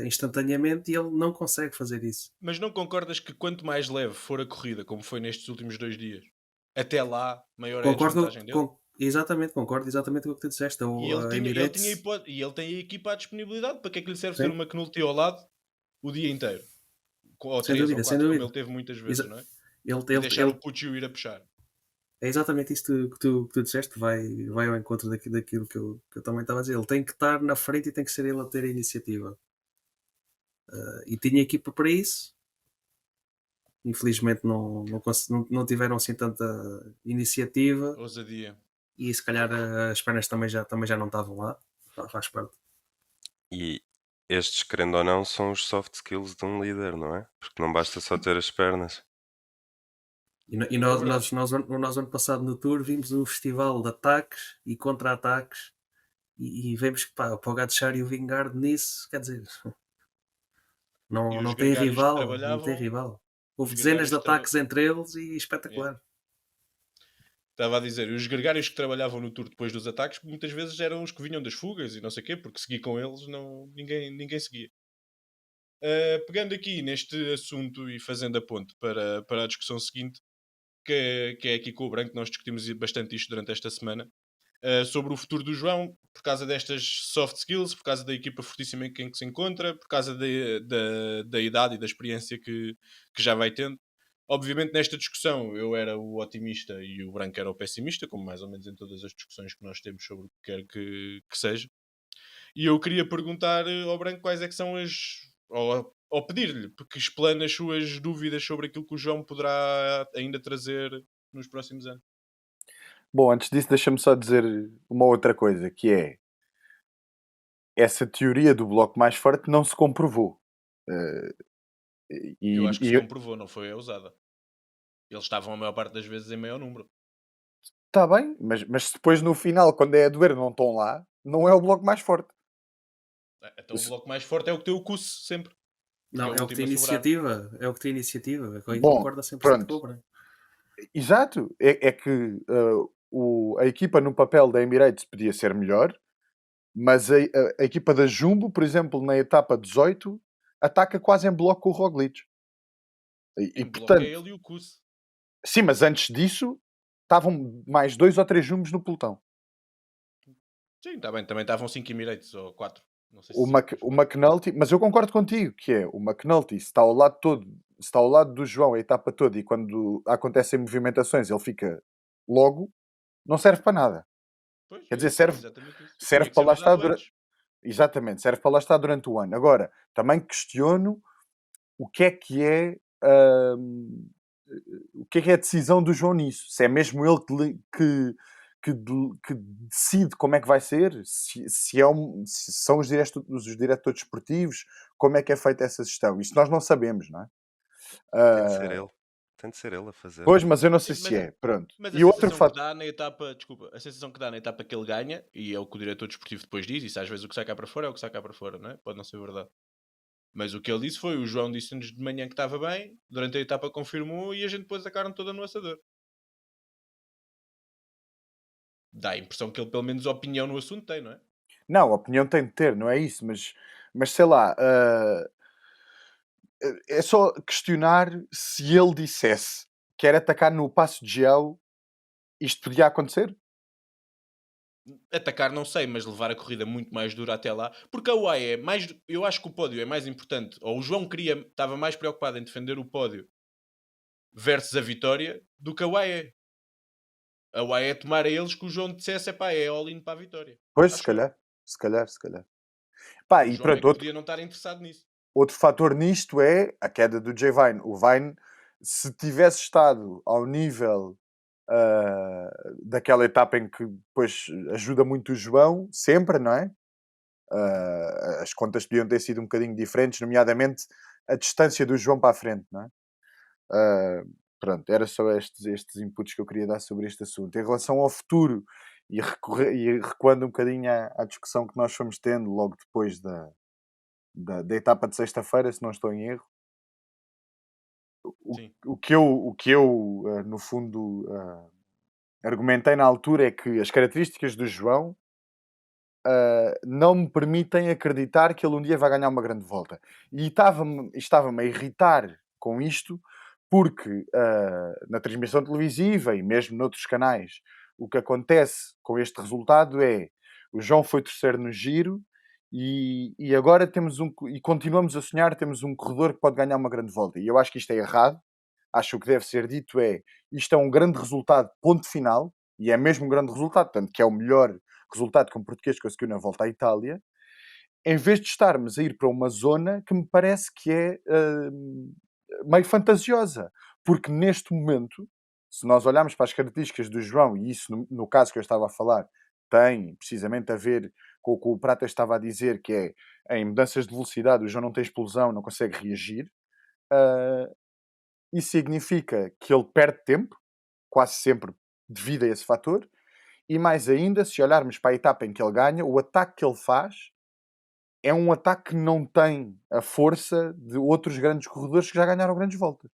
instantaneamente e ele não consegue fazer isso. Mas não concordas que quanto mais leve for a corrida, como foi nestes últimos 2 dias, até lá, maior é a desvantagem dele? Exatamente, concordo exatamente com o que tu disseste. E ele, A tinha, Emirates, e ele tem a equipa à disponibilidade. Para que é que lhe serve ter sim, uma McNulty ao lado o dia inteiro? Ou sem 3 ou dúvida, sem 4, como ele dúvida. teve muitas vezes, Exa- não é? Ele, E ele, deixar ele, o Puccio ir a puxar. é exatamente isso que tu disseste, vai ao encontro daquilo que eu também estava a dizer. Ele tem que estar na frente e tem que ser ele a ter a iniciativa. E tinha equipa para isso. Infelizmente não tiveram assim tanta iniciativa Ousadia. e se calhar as pernas também já não estavam lá. Faz parte. E estes, querendo ou não, são os soft skills de um líder, não é? Porque não basta só ter as pernas. E É verdade. nós ano passado no Tour vimos um festival de ataques e contra-ataques e vemos que pá, o Pogačar e o Vingegaard nisso, quer dizer, E não os tem gregários que rival, não tem trabalhavam, rival. os Houve dezenas gregários de que traba- ataques entre eles e Yeah. espetacular. Estava a dizer, os gregários que trabalhavam no Tour depois dos ataques, muitas vezes eram os que vinham das fugas e não sei o quê, porque seguir com eles ninguém seguia. Pegando aqui neste assunto e fazendo a ponte para a discussão seguinte, que é aqui com o Branco, nós discutimos bastante isto durante esta semana, sobre o futuro do João, por causa destas soft skills, por causa da equipa fortíssima em que se encontra, por causa da idade e da experiência que já vai tendo. Obviamente, nesta discussão, eu era o otimista e o Branco era o pessimista, como mais ou menos em todas as discussões que nós temos sobre o que quer que seja. E eu queria perguntar ao Branco quais é que são as. Ou pedir-lhe que explane as suas dúvidas sobre aquilo que o João poderá ainda trazer nos próximos anos. Bom, antes disso, deixa-me só dizer uma outra coisa, que é essa teoria do bloco mais forte não se comprovou. Eu acho que se E comprovou, não foi a usada. Eles estavam a maior parte das vezes em maior número. está bem, mas depois no final, quando é a doer, não estão lá, não é o bloco mais forte. Então o bloco mais forte é o que tem o Kuss sempre. Não, é o é o que tem último a sobrar. iniciativa, é o que tem iniciativa. Aí Bom, concordo a 100% com o pronto, Branco. exato. É que a equipa no papel da Emirates podia ser melhor, mas a equipa da Jumbo, por exemplo, na etapa 18, ataca quase em bloco com o Roglic. E Em bloco é portanto, ele e o Kuss. sim, mas antes disso estavam mais 2 ou 3 Jumbos no pelotão. Sim, está bem. Também estavam 5 Emirates ou 4. Não sei se O, 5. o McNulty, mas eu concordo contigo, que é o McNulty, se está ao lado todo, se está ao lado do João a etapa toda e quando acontecem movimentações ele fica logo, não serve para nada. Pois, Quer dizer, exatamente isso. serve Tinha que para ser lá estar mandado durante. antes. Exatamente, serve para lá estar durante o ano. Agora, também questiono o que é a decisão do João nisso. Se é mesmo ele que decide como é que vai ser, se são os diretores esportivos, como é que é feita essa gestão. Isso nós não sabemos, não é? Tem de ser ele. Tem de ser ele a fazer. Pois, mas eu não sei Sim, se é. Pronto. Mas E a outro sensação que fato. dá na etapa, desculpa, a sensação que dá na etapa que ele ganha, e é o que o diretor desportivo depois diz, isso às vezes o que sai cá para fora é o que sai cá para fora, não é? Pode não ser verdade. Mas o que ele disse foi, o João disse-nos de manhã que estava bem, durante a etapa confirmou e a gente pôs a carne toda no assador. Dá a impressão que ele pelo menos opinião no assunto tem, não é? Não, a opinião tem de ter, não é isso, mas sei lá, é só questionar se ele dissesse quer atacar no Passo de Gel, isto podia acontecer? Atacar não sei, mas levar a corrida muito mais dura até lá. Porque a UAE é mais... Eu acho que o pódio é mais importante. Ou o João estava mais preocupado em defender o pódio versus a vitória do que a UAE. A UAE é tomar a eles que o João dissesse, é all-in para a vitória. Pois, se Acho eu. calhar. Se calhar, se calhar. Pá, O e João é pronto, que podia não estar interessado nisso. outro fator nisto é a queda do Jay Vine. O Vine, se tivesse estado ao nível daquela etapa em que depois ajuda muito o João, sempre, não é? As contas podiam ter sido um bocadinho diferentes, nomeadamente a distância do João para a frente, não é? Pronto, era só estes inputs que eu queria dar sobre este assunto. Em relação ao futuro, e recuando um bocadinho à discussão que nós fomos tendo logo depois da etapa de sexta-feira, se não estou em erro, Sim. o que eu no fundo, argumentei na altura é que as características do João não me permitem acreditar que ele um dia vai ganhar uma grande volta. E estava-me a irritar com isto, porque na transmissão televisiva e mesmo noutros canais, o que acontece com este resultado é o João foi terceiro no giro e agora e continuamos a sonhar, temos um corredor que pode ganhar uma grande volta. E eu acho que isto é errado. Acho que o que deve ser dito é isto é um grande resultado, ponto final, e é mesmo um grande resultado, tanto que é o melhor resultado que um português conseguiu na volta à Itália, em vez de estarmos a ir para uma zona que me parece que é meio fantasiosa. Porque neste momento, se nós olharmos para as características do João, e isso no caso que eu estava a falar, tem precisamente a ver com o que o Prata estava a dizer, que é em mudanças de velocidade, o João não tem explosão, não consegue reagir. Isso significa que ele perde tempo, quase sempre devido a esse fator, e mais ainda, se olharmos para a etapa em que ele ganha, o ataque que ele faz é um ataque que não tem a força de outros grandes corredores que já ganharam grandes voltas.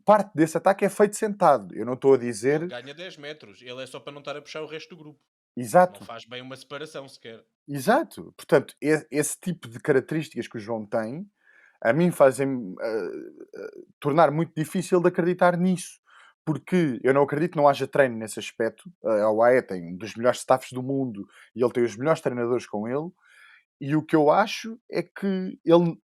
Parte desse ataque é feito sentado. Eu não estou a Ele dizer... ganha 10 metros. Ele é só para não estar a puxar o resto do grupo. Não Exato, faz bem uma separação sequer. exato. Portanto, esse tipo de características que o João tem, a mim fazem tornar muito difícil de acreditar nisso. Porque eu não acredito que não haja treino nesse aspecto. A UAE tem um dos melhores staffs do mundo e ele tem os melhores treinadores com ele. E o que eu acho é que ele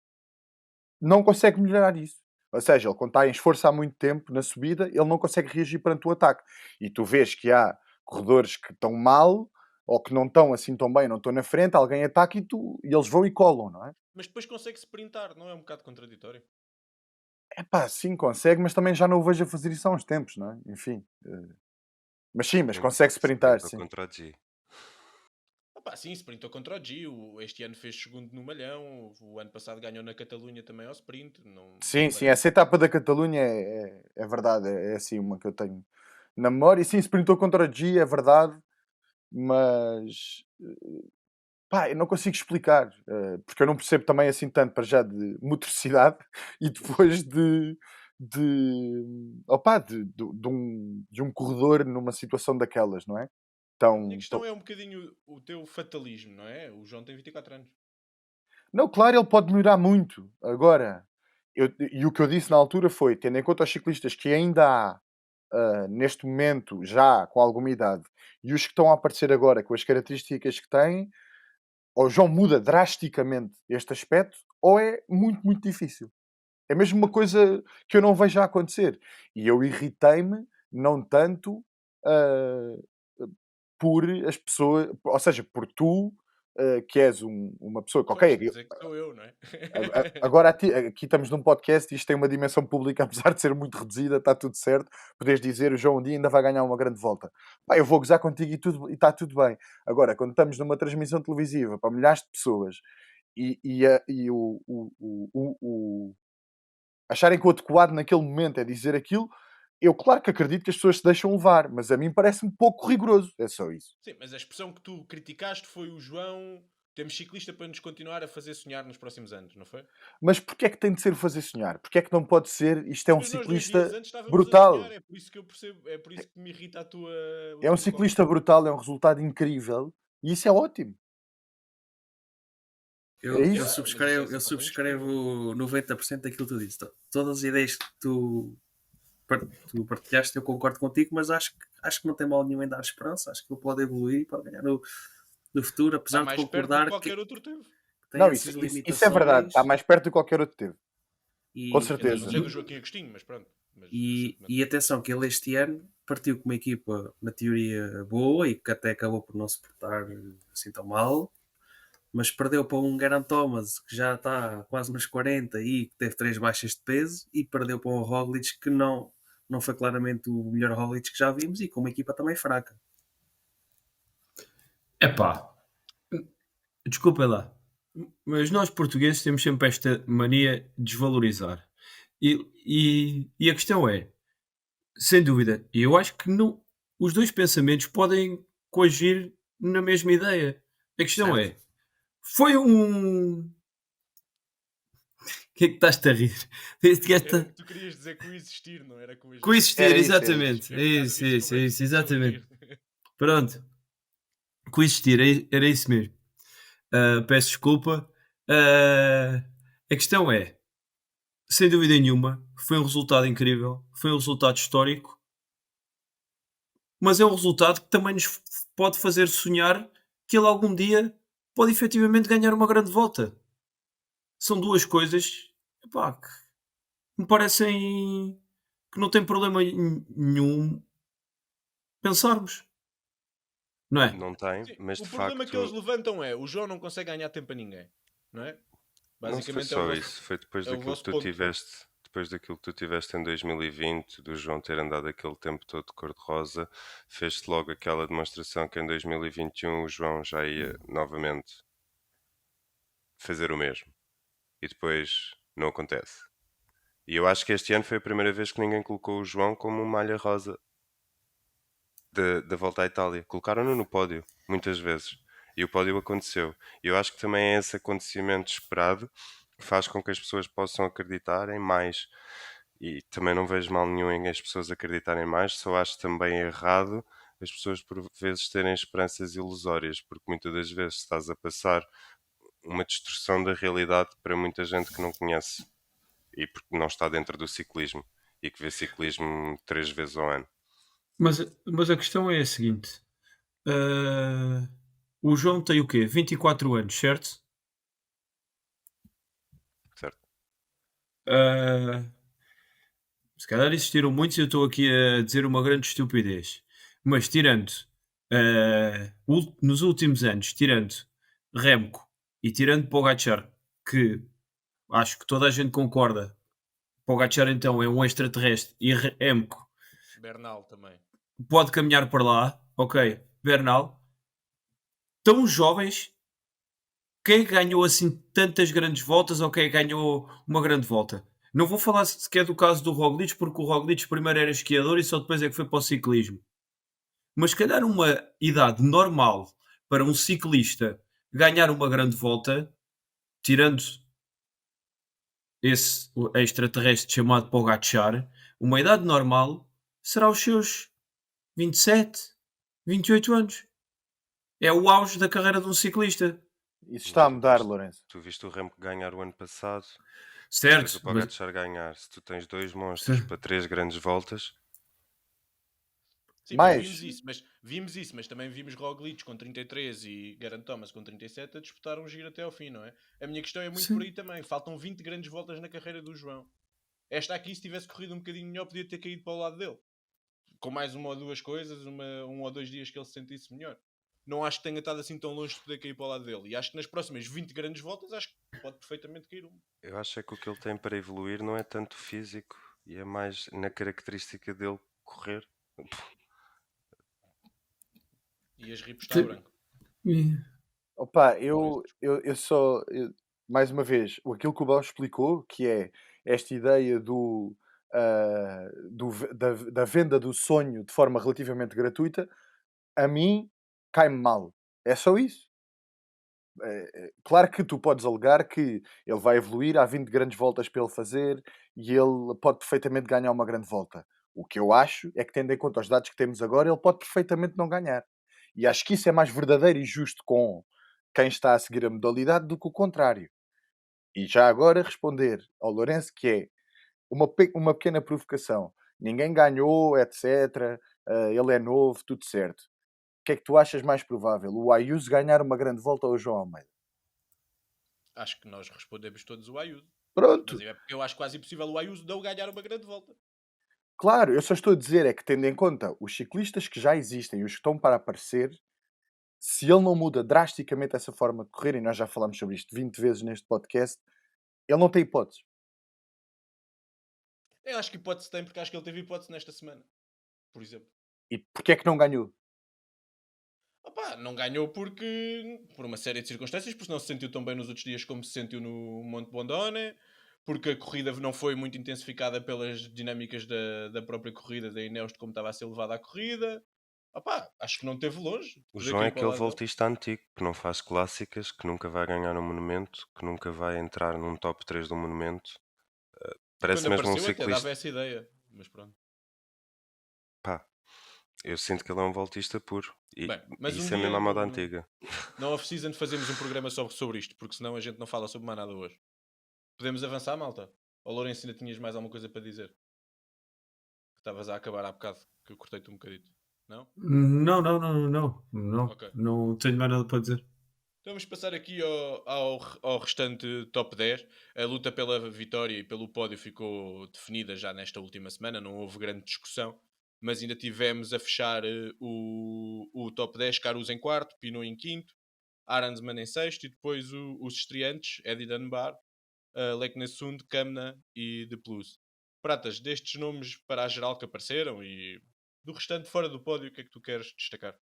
não consegue melhorar isso. Ou seja, ele quando está em esforço há muito tempo na subida, ele não consegue reagir perante o ataque. E tu vês que há corredores que estão mal ou que não estão assim tão bem, não estão na frente, alguém ataca e eles vão e colam, não é? Mas depois consegue sprintar, não é um bocado contraditório? É pá, sim, consegue, mas também já não o vejo a fazer isso há uns tempos, não é? Enfim. Mas sim, mas consegue sprintar, Sprintou sim. contra o G. Opa, sim, sprintou contra o G. Este ano fez segundo no Malhão. O ano passado ganhou na Catalunha também ao sprint. Não Sim, sim, parece. essa etapa da Catalunha é verdade, é assim uma que eu tenho na memória. E sim, sprintou contra o G, é verdade, mas pá, eu não consigo explicar, porque eu não percebo também assim tanto para já de motricidade e depois de um corredor numa situação daquelas, não é? A minha Então, questão é um bocadinho o teu fatalismo, não é? O João tem 24 anos. não, claro, ele pode melhorar muito. Agora, e o que eu disse na altura foi, tendo em conta os ciclistas que ainda há neste momento, já com alguma idade, e os que estão a aparecer agora com as características que têm, ou o João muda drasticamente este aspecto, ou é muito, muito difícil. É mesmo uma coisa que eu não vejo a acontecer. E eu irritei-me, não tanto por as pessoas, ou seja, por tu, que és uma pessoa que, Pois, ok, dizer que sou eu, não é? agora aqui estamos num podcast e isto tem uma dimensão pública, apesar de ser muito reduzida, está tudo certo. Podes dizer o João um dia ainda vai ganhar uma grande volta. Pá, eu vou gozar contigo e está tudo bem. Agora, quando estamos numa transmissão televisiva para milhares de pessoas e acharem que o adequado naquele momento é dizer aquilo, eu claro que acredito que as pessoas se deixam levar, mas a mim parece-me pouco rigoroso. É só isso. Sim, mas a expressão que tu criticaste foi o João. Temos ciclista para nos continuar a fazer sonhar nos próximos anos, não foi? Mas porquê é que tem de ser fazer sonhar? Porquê é que não pode ser? Isto é um Mas nós 2 dias ciclista antes estávamos a sonhar, brutal. é por isso que eu percebo, é por isso que me irrita o É um teu foco. ciclista brutal, é um resultado incrível e isso é ótimo. É Eu isso. Yeah, mas isso é subscrevo, eu completamente discutível. subscrevo 90% daquilo que tu disse. Todas as ideias que tu tu partilhaste, eu concordo contigo, mas acho que não tem mal nenhum em dar esperança. Acho que ele pode evoluir, pode ganhar no futuro, Está apesar de mais perto do que concordar que qualquer outro teve. tem Não, essas isso é verdade. Está limitações mais perto do que qualquer outro teve. e, Com Quer dizer, certeza. não sei do Joaquim Agostinho, mas pronto. Mas e, recentemente. e atenção que ele este ano partiu com uma equipa na teoria boa e que até acabou por não se portar assim tão mal, mas perdeu para um Geraint Thomas que já está quase nos 40 e que teve 3 baixas de peso, e perdeu para um Roglic que não foi claramente o melhor Roglic que já vimos, e com uma equipa também fraca. Epá, desculpem lá, mas nós portugueses temos sempre esta mania de desvalorizar. E a questão é, sem dúvida, e eu acho que não, os dois pensamentos podem coagir na mesma ideia. A questão Certo. é, foi um. O que é que estás a rir? Este gajo Era, tá- tu querias dizer coexistir, não era coexistir. Coexistir, Era isso, era exatamente. É É por causa isso, disso que eu isso, começo a exatamente. rir. Pronto. Coexistir, era isso mesmo. Peço desculpa. A questão é, sem dúvida nenhuma, foi um resultado incrível, foi um resultado histórico, mas é um resultado que também nos pode fazer sonhar que ele algum dia pode efetivamente ganhar uma grande volta. São duas coisas, epá, que me parecem que não tem problema nenhum pensarmos, não é? Não tem, Sim, mas o de problema que eles facto levantam é o João não consegue ganhar tempo a ninguém, não é? não foi Basicamente é o só vosso, isso, foi depois é o daquilo que vosso tu ponto. tiveste, depois daquilo que tu tiveste em 2020, do João ter andado aquele tempo todo de cor-de-rosa, fez-te logo aquela demonstração que em 2021 o João já ia novamente fazer o mesmo. E depois não acontece. E eu acho que este ano foi a primeira vez que ninguém colocou o João como uma malha rosa da volta à Itália. Colocaram-no no pódio, muitas vezes. E o pódio aconteceu. E eu acho que também é esse acontecimento esperado que faz com que as pessoas possam acreditar em mais. E também não vejo mal nenhum em as pessoas acreditarem mais, só acho também errado as pessoas por vezes terem esperanças ilusórias, porque muitas das vezes estás a passar uma distorção da realidade para muita gente que não conhece e porque não está dentro do ciclismo e que vê ciclismo 3 vezes ao ano. Mas a questão é a seguinte: ah, o João tem o quê? 24 anos, certo? Certo? Ah, se calhar existiram muitos e eu estou aqui a dizer uma grande estupidez. Mas tirando, nos últimos anos, tirando Remco e tirando Pogacar, que acho que toda a gente concorda, Pogacar então é um extraterrestre e Remco Bernal também. pode caminhar para lá, ok, Bernal, tão jovens, quem ganhou assim tantas grandes voltas ou quem ganhou uma grande volta? Não vou falar sequer do caso do Roglic, porque o Roglic primeiro era esquiador e só depois é que foi para o ciclismo. Mas se calhar uma idade normal para um ciclista ganhar uma grande volta, tirando esse extraterrestre chamado Pogacar, uma idade normal será os seus 27, 28 anos. É o auge da carreira de um ciclista. Isso está a Tu mudar, viste, Lourenço. tu viste o Remco ganhar o ano passado, vês o Certo, mas Pogacar ganhar. Se tu tens dois monstros para 3 grandes voltas, Sim, Mais, vimos isso, mas também vimos Roglic com 33 e Geraint Thomas com 37 a disputar um giro até ao fim, não é? A minha questão é muito sim. por aí também. Faltam 20 grandes voltas na carreira do João. Esta aqui, se tivesse corrido um bocadinho melhor, podia ter caído para o lado dele. Com mais uma ou duas coisas, um ou dois dias que ele se sentisse melhor. Não acho que tenha estado assim tão longe de poder cair para o lado dele. E acho que nas próximas 20 grandes voltas, acho que pode perfeitamente cair uma. eu acho é que o que ele tem para evoluir não é tanto físico e é mais na característica dele correr. E as ripos está branco. opa, eu só, mais uma vez, aquilo que o Bel explicou, que é esta ideia da venda do sonho de forma relativamente gratuita, a mim cai-me mal. É só isso. Claro que tu podes alegar que ele vai evoluir, há 20 grandes voltas para ele fazer e ele pode perfeitamente ganhar uma grande volta. O que eu acho é que, tendo em conta os dados que temos agora, ele pode perfeitamente não ganhar. E acho que isso é mais verdadeiro e justo com quem está a seguir a modalidade do que o contrário. E já agora responder ao Lourenço, que é uma pequena provocação. ninguém ganhou, etc. Ele é novo, tudo certo. O que é que tu achas mais provável? O Ayuso ganhar uma grande volta ou o João Almeida? Acho que nós respondemos todos o Ayuso. Pronto, Mas é porque eu acho quase impossível o Ayuso não ganhar uma grande volta. claro, eu só estou a dizer é que, tendo em conta os ciclistas que já existem e os que estão para aparecer, se ele não muda drasticamente essa forma de correr, e nós já falámos sobre isto 20 vezes neste podcast, ele não tem hipótese. Eu acho que hipótese tem, porque acho que ele teve hipótese nesta semana. Por exemplo. E porquê é que não ganhou? Opa, não ganhou porque por uma série de circunstâncias, porque não se sentiu tão bem nos outros dias como se sentiu no Monte Bondone, porque a corrida não foi muito intensificada pelas dinâmicas da própria corrida, da Ineos de como estava a ser levada a corrida. Opa, acho que não teve longe. O Poder João é cair para o aquele lado dele. voltista antigo que não faz clássicas, que nunca vai ganhar um monumento, que nunca vai entrar num top 3 do monumento. E Parece quando mesmo um apareceu até ciclista. dava essa ideia. Mas pronto. Pá, eu sinto que ele é um voltista puro. E Bem, mas um isso é mesmo dia à moda antiga. não off-season fazemos um programa sobre isto, porque senão a gente não fala sobre mais nada hoje. Podemos avançar, malta? Ou Lourenço, ainda tinhas mais alguma coisa para dizer? Que estavas a acabar há bocado, que eu cortei-te um bocadito. Não? Não. Ok. Não tenho mais nada para dizer. Então vamos passar aqui ao restante top 10. A luta pela vitória e pelo pódio ficou definida já nesta última semana, não houve grande discussão, mas ainda tivemos a fechar o top 10, Caruso em quarto, Pinot em quinto, Arandsman em sexto e depois os estreantes, Eddie Dunbar, Leknessund, Kamna e De Plus. Pratas, destes nomes para a geral que apareceram e do restante fora do pódio, o que é que tu queres destacar?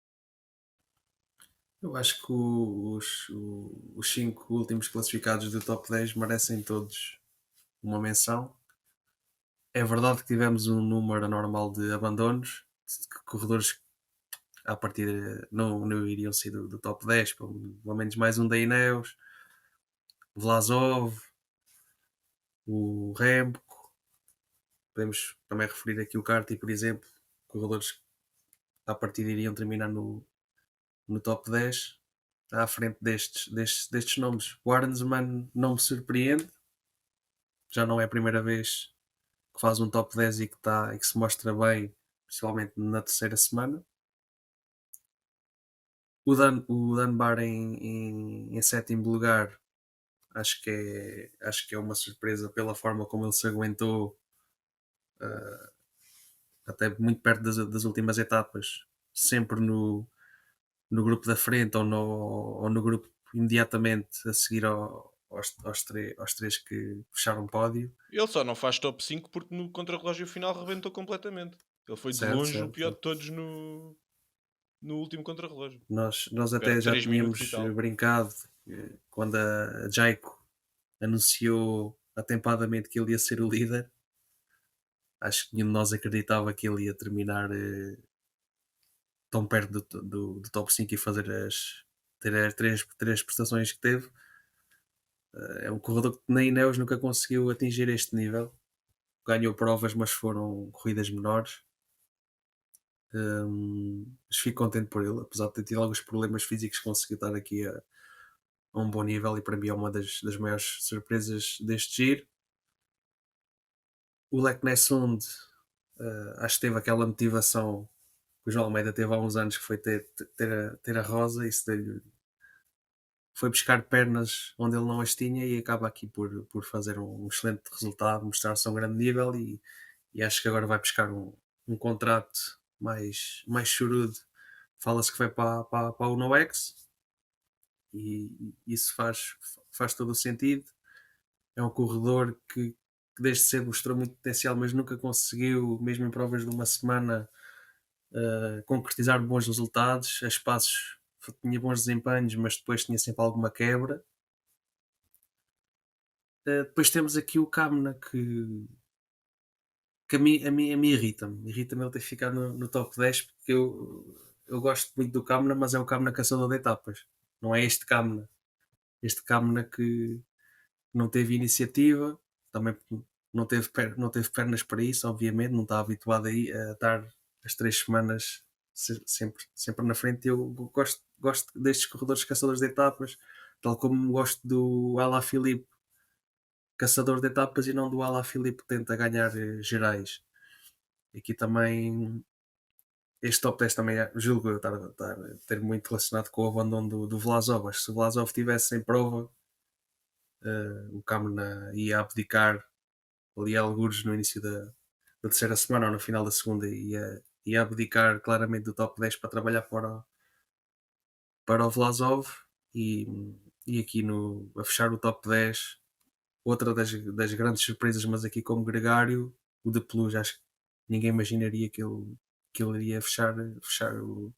Eu acho que os 5 últimos classificados do top 10 merecem todos uma menção. É verdade que tivemos um número anormal de abandonos, de corredores à partida não iriam sair do top 10, pelo menos mais um da Ineos, Vlasov, o Remco. Podemos também referir aqui o Carti, por exemplo, corredores que à partida iriam terminar no top 10, à frente destes nomes. O Arnsman não me surpreende, já não é a primeira vez que faz um top 10 e que se mostra bem, principalmente na terceira semana. O Dunbar em sétimo lugar, acho que é uma surpresa pela forma como ele se aguentou até muito perto das últimas etapas, sempre no grupo da frente ou no grupo imediatamente a seguir aos três que fecharam o pódio. Ele só não faz top 5 porque no contrarrelógio final rebentou completamente. Ele foi de Certo, longe o certo, pior de certo. todos no último contrarrelógio. Nós até Perde já 3 minutos e tínhamos tal. brincado quando a Jaico anunciou atempadamente que ele ia ser o líder. Acho que nenhum de nós acreditava que ele ia terminar tão perto do top 5 e fazer ter as três prestações que teve. É um corredor que na Ineos nunca conseguiu atingir este nível. Ganhou provas, mas foram corridas menores. Mas fico contente por ele, apesar de ter tido alguns problemas físicos, conseguiu estar aqui a um bom nível e para mim é uma das maiores surpresas deste giro. O Leknessund acho que teve aquela motivação que o João Almeida teve há uns anos, que foi ter a rosa, e isso foi buscar pernas onde ele não as tinha e acaba aqui por fazer um excelente resultado, mostrar-se a um grande nível e acho que agora vai buscar um contrato mais chorudo. Fala-se que vai para o UNOX e isso faz todo o sentido. É um corredor que desde cedo mostrou muito potencial, mas nunca conseguiu, mesmo em provas de uma semana, concretizar bons resultados. A espaços tinha bons desempenhos, mas depois tinha sempre alguma quebra. Depois temos aqui o Kamna, que a mim irrita-me. Irrita-me ele ter ficado no top 10, porque eu gosto muito do Kamna, mas é o Kamna caçador de etapas. Não é este Kamna. Este Kamna que não teve iniciativa, também não teve pernas para isso, obviamente, não está habituado a estar as 3 semanas sempre na frente. Eu gosto destes corredores caçadores de etapas, tal como gosto do Alaphilippe caçador de etapas e não do Alaphilippe que tenta ganhar gerais. aqui também este top 10 também julgo eu estar ter muito relacionado com o abandono do Vlasov. Acho que se o Vlasov estivesse em prova, o Kamna ia abdicar ali a algures no início da terceira semana ou no final da segunda, ia abdicar claramente do top 10 para trabalhar para o Vlasov. E aqui a fechar o top 10, outra das grandes surpresas, mas aqui como gregário, o De Plus. Acho que ninguém imaginaria que ele iria fechar o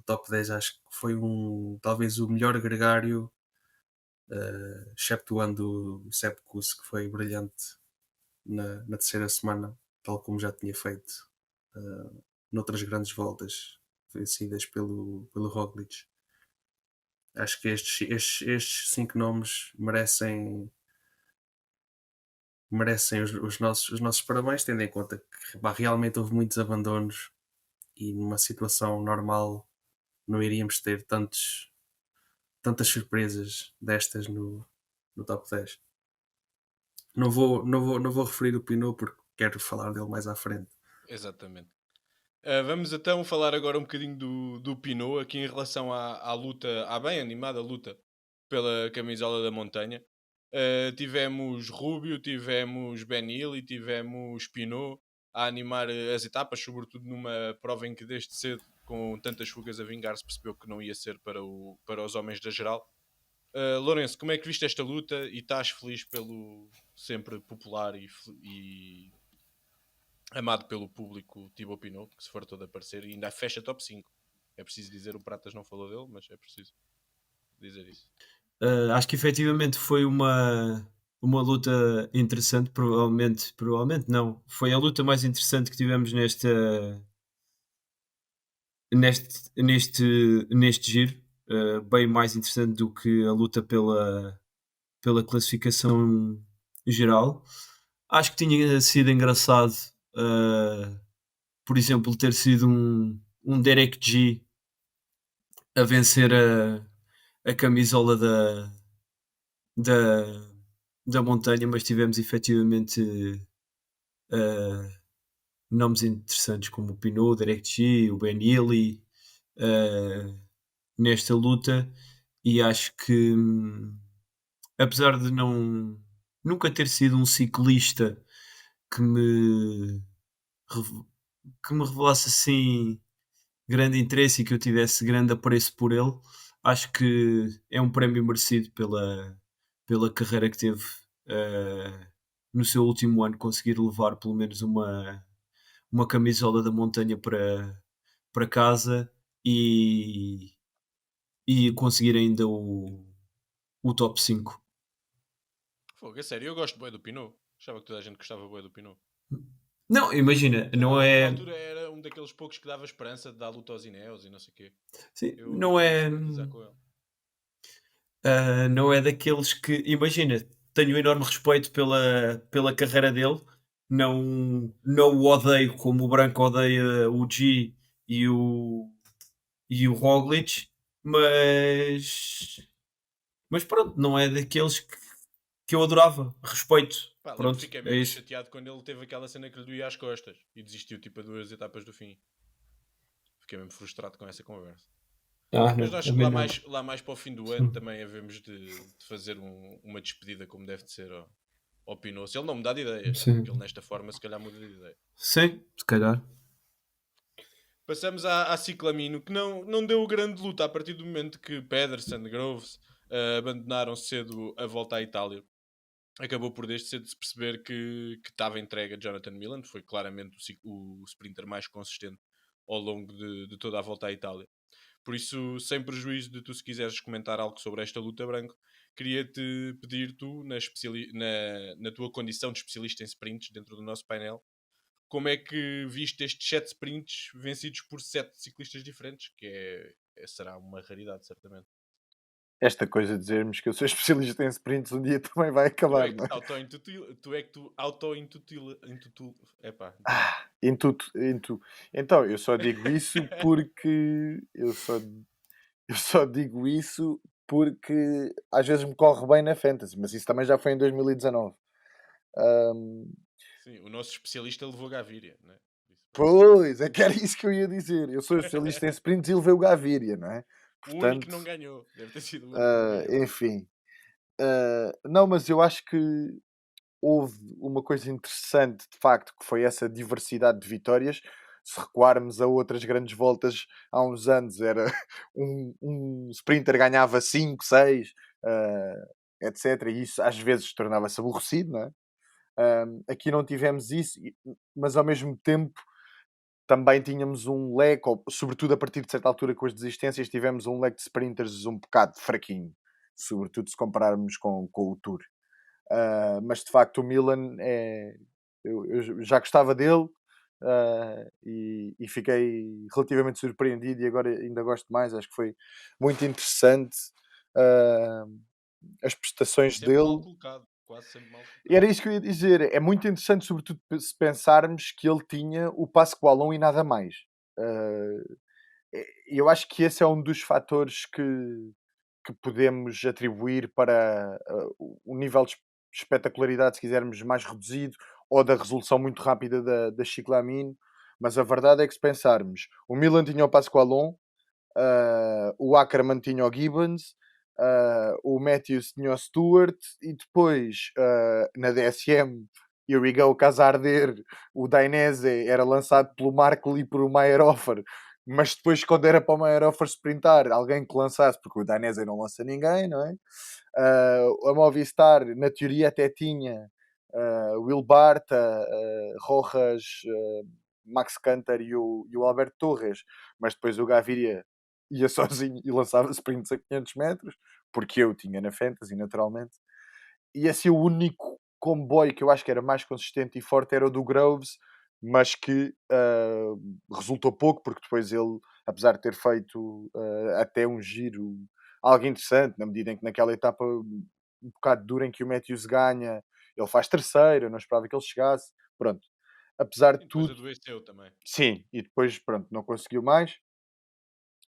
top 10. Acho que foi talvez o melhor gregário, exceptuando o Sepp Kuss, que foi brilhante na terceira semana, tal como já tinha feito noutras grandes voltas vencidas pelo Roglic. Acho que estes 5 nomes merecem os nossos parabéns, tendo em conta que realmente houve muitos abandonos e numa situação normal não iríamos ter tantas surpresas destas no top 10. Não vou referir o Pinot porque quero falar dele mais à frente. Exatamente. Vamos então falar agora um bocadinho do Pinot, aqui em relação à luta, à bem animada luta pela camisola da montanha. Tivemos Rubio, tivemos Benil e tivemos Pinot a animar as etapas, sobretudo numa prova em que desde cedo, com tantas fugas a vingar, se percebeu que não ia ser para os homens da geral. Lourenço, como é que viste esta luta e estás feliz pelo sempre popular e amado pelo público Thibaut Pinot, que se for todo a aparecer, e ainda fecha top 5. É preciso dizer, o Pratas não falou dele, mas é preciso dizer isso. Acho que efetivamente foi uma luta interessante, provavelmente não. Foi a luta mais interessante que tivemos neste giro. Bem mais interessante do que a luta pela classificação geral. Acho que tinha sido engraçado, por exemplo, ter sido um Derek G a vencer a camisola da, da montanha, mas tivemos efetivamente nomes interessantes como o Pinot, o Derek G, o Ben Healy nesta luta, e acho que apesar de nunca ter sido um ciclista que me revelasse assim grande interesse e que eu tivesse grande apreço por ele, acho que é um prémio merecido pela carreira que teve no seu último ano, conseguir levar pelo menos uma camisola da montanha para casa e conseguir ainda o top 5. Fogo, é sério, eu gosto bué do Pinot. Achava que toda a gente gostava bué do Pinot. Não, imagina, Sei lá, não na é. altura era um daqueles poucos que dava esperança de dar luta aos Ineos e não sei o quê. Sim, Eu não costumo é. simpatizar com ele. Não é daqueles que. Imagina, tenho um enorme respeito pela carreira dele. Não o odeio como o Branco odeia o G e o Roglic, mas pronto, não é daqueles que eu adorava. Respeito. Pá, lembro que Pronto, fiquei é mesmo isso. chateado quando ele teve aquela cena que lhe doía às costas e desistiu tipo a 2 etapas do fim. Fiquei mesmo frustrado com essa conversa. Mas Não, nós também não. lá mais para o fim do ano também havemos de fazer uma despedida como deve de ser ao Pinot. Se ele não mudar de ideias, Sim. que ele nesta forma se calhar muda de ideia. Sim, se calhar. Passamos à Ciclamino, que não deu grande luta a partir do momento que Pedersen e Groves abandonaram cedo a volta à Itália. Acabou por desde cedo se perceber que estava entregue a Jonathan Milan. Foi claramente o sprinter mais consistente ao longo de toda a volta à Itália. Por isso, sem prejuízo de tu, se quiseres comentar algo sobre esta luta, Branco, queria-te pedir tu, na tua condição de especialista em sprints dentro do nosso painel, como é que viste estes 7 sprints vencidos por 7 ciclistas diferentes, que será uma raridade, certamente. Esta coisa de dizermos que eu sou especialista em sprints um dia também vai Tu acabar, é que não é? tu auto-intutil... Epá, Em tudo, em tu. Então, eu só digo isso porque eu só digo isso porque às vezes me corre bem na Fantasy, mas isso também já foi em 2019. sim, o nosso especialista levou Gaviria, né? Pois, é que era isso que eu ia dizer. Eu sou especialista em sprints e levei o Gaviria, não é? O único que Portanto, não ganhou. Deve ter sido o único que não ganhou. enfim. Não, mas eu acho que houve uma coisa interessante, de facto, que foi essa diversidade de vitórias. Se recuarmos a outras grandes voltas há uns anos, era um sprinter ganhava 5, 6, etc. E isso às vezes tornava-se aborrecido, não é? Aqui não tivemos isso, mas ao mesmo tempo também tínhamos um leque, sobretudo a partir de certa altura com as desistências, tivemos um leque de sprinters um bocado fraquinho, sobretudo se compararmos com o Tour. Mas de facto o Milan eu já gostava dele e fiquei relativamente surpreendido e agora ainda gosto mais. Acho que foi muito interessante as E prestações sempre mal dele. colocado. Quase sempre mal E era colocado. isso que eu ia dizer. É muito interessante, sobretudo se pensarmos que ele tinha o Pasqualon e nada mais. Eu acho que esse é um dos fatores que podemos atribuir para o nível de espetacularidade, se quisermos, mais reduzido, ou da resolução muito rápida da Chiclamine. Mas a verdade é que se pensarmos, o Milan tinha o Pasqualon, o Ackermann tinha o Gibbons, o Matthews tinha o Stewart, e depois na DSM, here we go, casa a arder, o Dainese era lançado pelo Markle e por o Meyerhofer, mas depois quando era para o Meyerhofer sprintar, alguém que lançasse, porque o Dainese não lança ninguém, não é? A Movistar, na teoria, até tinha Will Barta, Rojas, Max Canter e o Alberto Torres, mas depois o Gaviria ia sozinho e lançava sprints a 500 metros, porque eu tinha na Fantasy, naturalmente. E assim, o único comboio que eu acho que era mais consistente e forte era o do Groves, mas que resultou pouco, porque depois ele, apesar de ter feito até um giro algo interessante, na medida em que naquela etapa um bocado dura em que o Matthews ganha, ele faz terceiro, eu não esperava que ele chegasse, pronto. Apesar E de depois tudo, adoeceu também. sim, e depois, pronto, não conseguiu mais,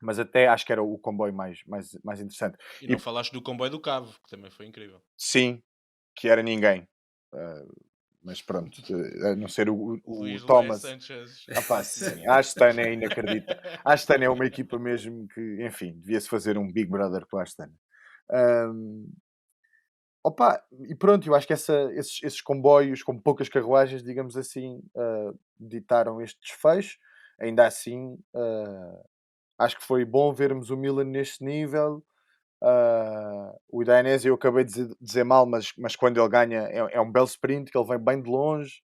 mas até acho que era o comboio mais interessante. E não E falaste do comboio do Cabo, que também foi incrível. sim, que era ninguém. Mas pronto, a não ser o Luís Leé Thomas. Sanchez. Pá, sim, a Astana é inacreditável. A Astana é uma equipa mesmo que, enfim, devia-se fazer um Big Brother com a Astana. Opa, e pronto, eu acho que esses comboios com poucas carruagens, digamos assim, ditaram este desfecho. Ainda assim, acho que foi bom vermos o Milan neste nível. O Dainese eu acabei de dizer mal, mas quando ele ganha é um belo sprint, que ele vem bem de longe.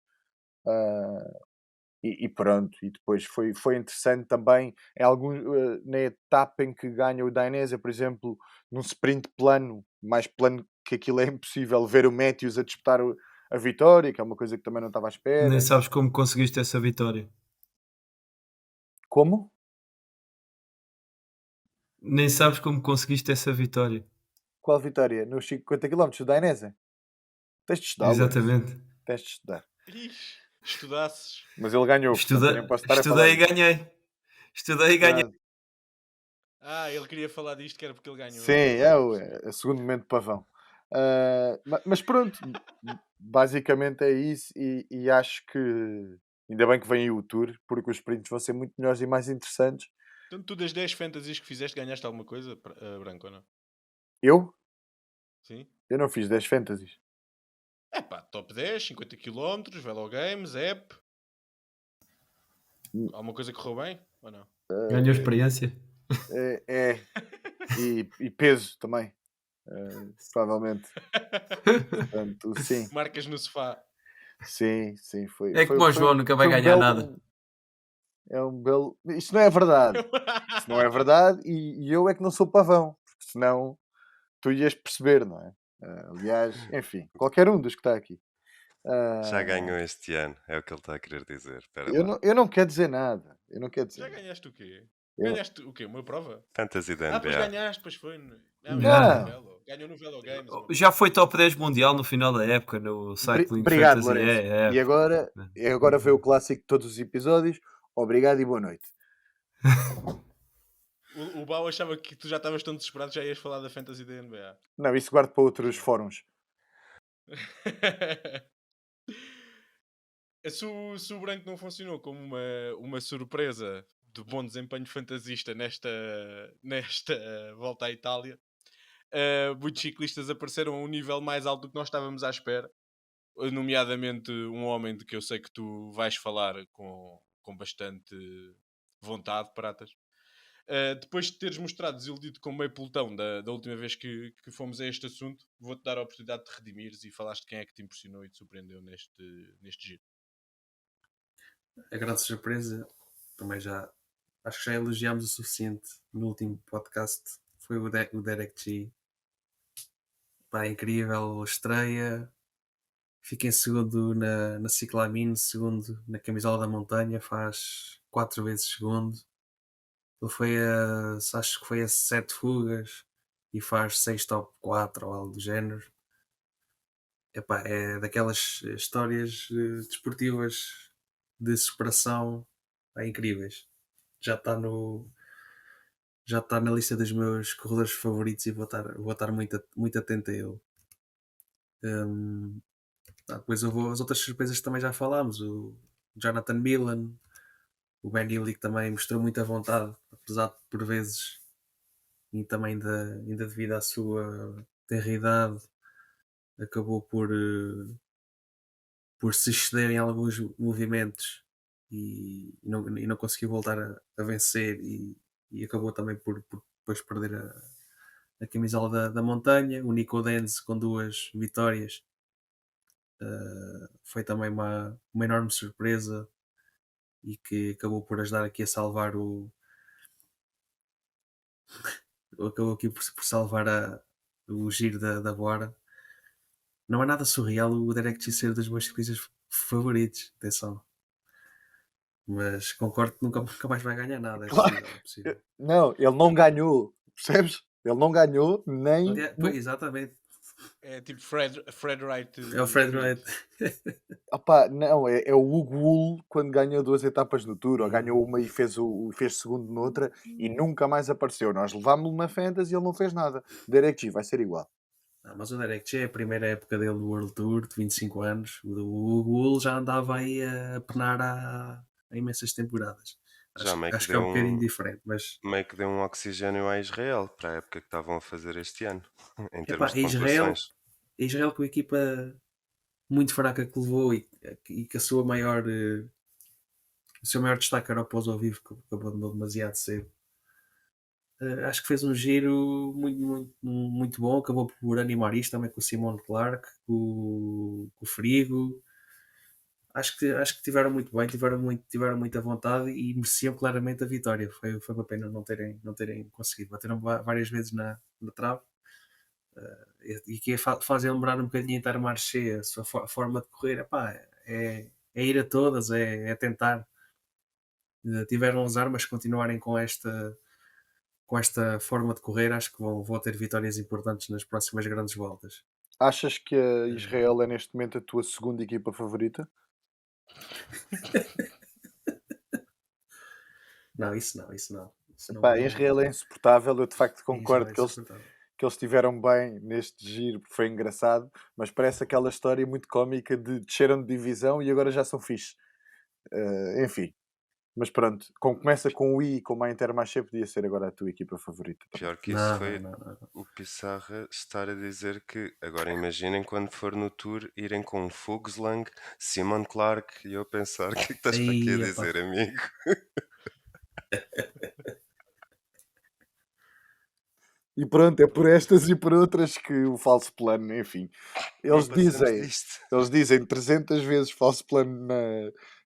E pronto, e depois foi interessante também na etapa em que ganha o Dainese, por exemplo, num sprint plano, mais plano que aquilo é impossível, ver o Matthews a disputar a vitória, que é uma coisa que também não estava à Nem espera. sabes como conseguiste essa vitória. Como? Nem sabes como conseguiste essa vitória. Qual vitória? Nos 50 km do Dainese? Tens de estudar, Lourenço. Exatamente. Tens de estudar. Ixi, estudasses. Mas ele ganhou, portanto eu nem posso estar a falar Estudei e disso. ganhei. Estudei e ganhei. Pronto. Ele queria falar disto que era porque ele ganhou. Sim, é o segundo momento de pavão. Mas pronto, basicamente é isso. E acho que ainda bem que vem aí o Tour, porque os sprints vão ser muito melhores e mais interessantes. Então, tu das 10 fantasies que fizeste, ganhaste alguma coisa, Branco, ou não? Eu? Sim? Eu não fiz 10 fantasies. É pá, top 10, 50 km, Velo Games, app. Alguma coisa correu bem ou não? Ganhou experiência. É. E peso também. Provavelmente. Portanto, sim. Marcas no sofá. Sim, foi. É como o João, nunca vai ganhar nada. É um belo. Isto não é verdade. Isto não é verdade e eu é que não sou pavão. Porque senão tu ias perceber, não é? Aliás, enfim, qualquer um dos que está aqui. Já Ah, ganhou este ano, é o que ele está a querer dizer. Espera eu, lá. não, eu não quero dizer nada. Eu não quero dizer Já nada. ganhaste o quê? Eu- Ganhaste o quê? Uma prova? Fantasy da Pois NBA. ganhaste, pois foi. Não, Já. no Velo. Ganhou no Velo Games. Uma Já prova. foi top 10 mundial no final da época no Cycling Obrigado, Fantasy. Lourenço. É. E agora veio o clássico de todos os episódios. Obrigado e boa noite. O Bau achava que tu já estavas tão desesperado, já ias falar da Fantasy da NBA. Não, isso guardo para outros fóruns. Se o branco não funcionou como uma surpresa de bom desempenho fantasista nesta volta à Itália, muitos ciclistas apareceram a um nível mais alto do que nós estávamos à espera, nomeadamente um homem de que eu sei que tu vais falar com bastante vontade, Pratas. Depois de teres mostrado desiludido com meio pelotão da última vez que fomos a este assunto, vou-te dar a oportunidade de redimires e falaste de quem é que te impressionou e te surpreendeu neste giro. A grande surpresa, também já acho que já elogiámos o suficiente no último podcast, foi o Derek G. Pá, incrível estreia. Fica em segundo na Ciclamine, segundo na Camisola da Montanha, faz 4 vezes segundo. Ele foi acho que foi a 7 fugas e faz 6 top 4 ou algo do género. Epá, é daquelas histórias desportivas de superação incríveis. Já está na lista dos meus corredores favoritos e vou estar muito atento a ele. Depois as outras surpresas que também já falámos, o Jonathan Milan, o Ben Illy, que também mostrou muita vontade, apesar de por vezes, e também ainda devido à sua tenra idade, acabou por se exceder em alguns movimentos e não conseguiu voltar a vencer e acabou também por depois perder a camisola da montanha. O Nico Denz com 2 vitórias foi também uma enorme surpresa e que acabou por ajudar aqui a salvar acabou aqui por salvar o giro da Bora. Não é nada surreal o Derek G ser dos meus ciclistas favoritos, atenção. Mas concordo que nunca mais vai ganhar nada. Claro. É possível. Não, ele não ganhou, percebes? Ele não ganhou nem. Pois, exatamente. É tipo Fred Wright. É o Fred Wright. Opá, não, é o Hugo Hull quando ganhou 2 etapas no Tour, ou ganhou uma e fez segundo noutra e nunca mais apareceu. Nós levámos-lo na Fantasy e ele não fez nada. Derek G vai ser igual. Não, mas o Derek G é a primeira época dele do World Tour, de 25 anos. O Hugo Hull já andava aí a penar há imensas temporadas. Já meio Acho que que é deu um bocadinho diferente, mas meio que deu um oxigênio a Israel para a época que estavam a fazer este ano, em termos epá, de pontuações. Israel com a equipa muito fraca que levou e que o seu maior destaque era o pós ao vivo, que abandonou demasiado cedo. Acho que fez um giro muito bom. Acabou por animar isto também com o Simone Clark, com o Frigo. Acho que tiveram muito bem, tiveram muita vontade e mereciam claramente a vitória. Foi uma pena não terem conseguido. Bateram várias vezes na trave. E que fazem lembrar um bocadinho a Intermarché, a sua forma de correr. Epá, é ir a todas, é tentar. Tiveram azar, mas continuarem com esta forma de correr, acho que vão ter vitórias importantes nas próximas grandes voltas. Achas que a Israel é neste momento a tua segunda equipa favorita? Não, isso não. Pá, Israel é insuportável. Eu de facto concordo é que eles estiveram bem neste giro, porque foi engraçado, mas parece aquela história muito cómica de desceram de divisão e agora já são fixe. Enfim, mas pronto, como começa com o I e como a Intermarché, podia ser agora a tua equipa favorita. Pior que isso foi o Pissarra estar a dizer que agora imaginem quando for no tour irem com um Fugslang, Simon Clark e eu pensar o que é que estás para aqui a dizer, amigo? E pronto, é por estas e por outras que o falso plano, enfim. Eles dizem 300 vezes falso plano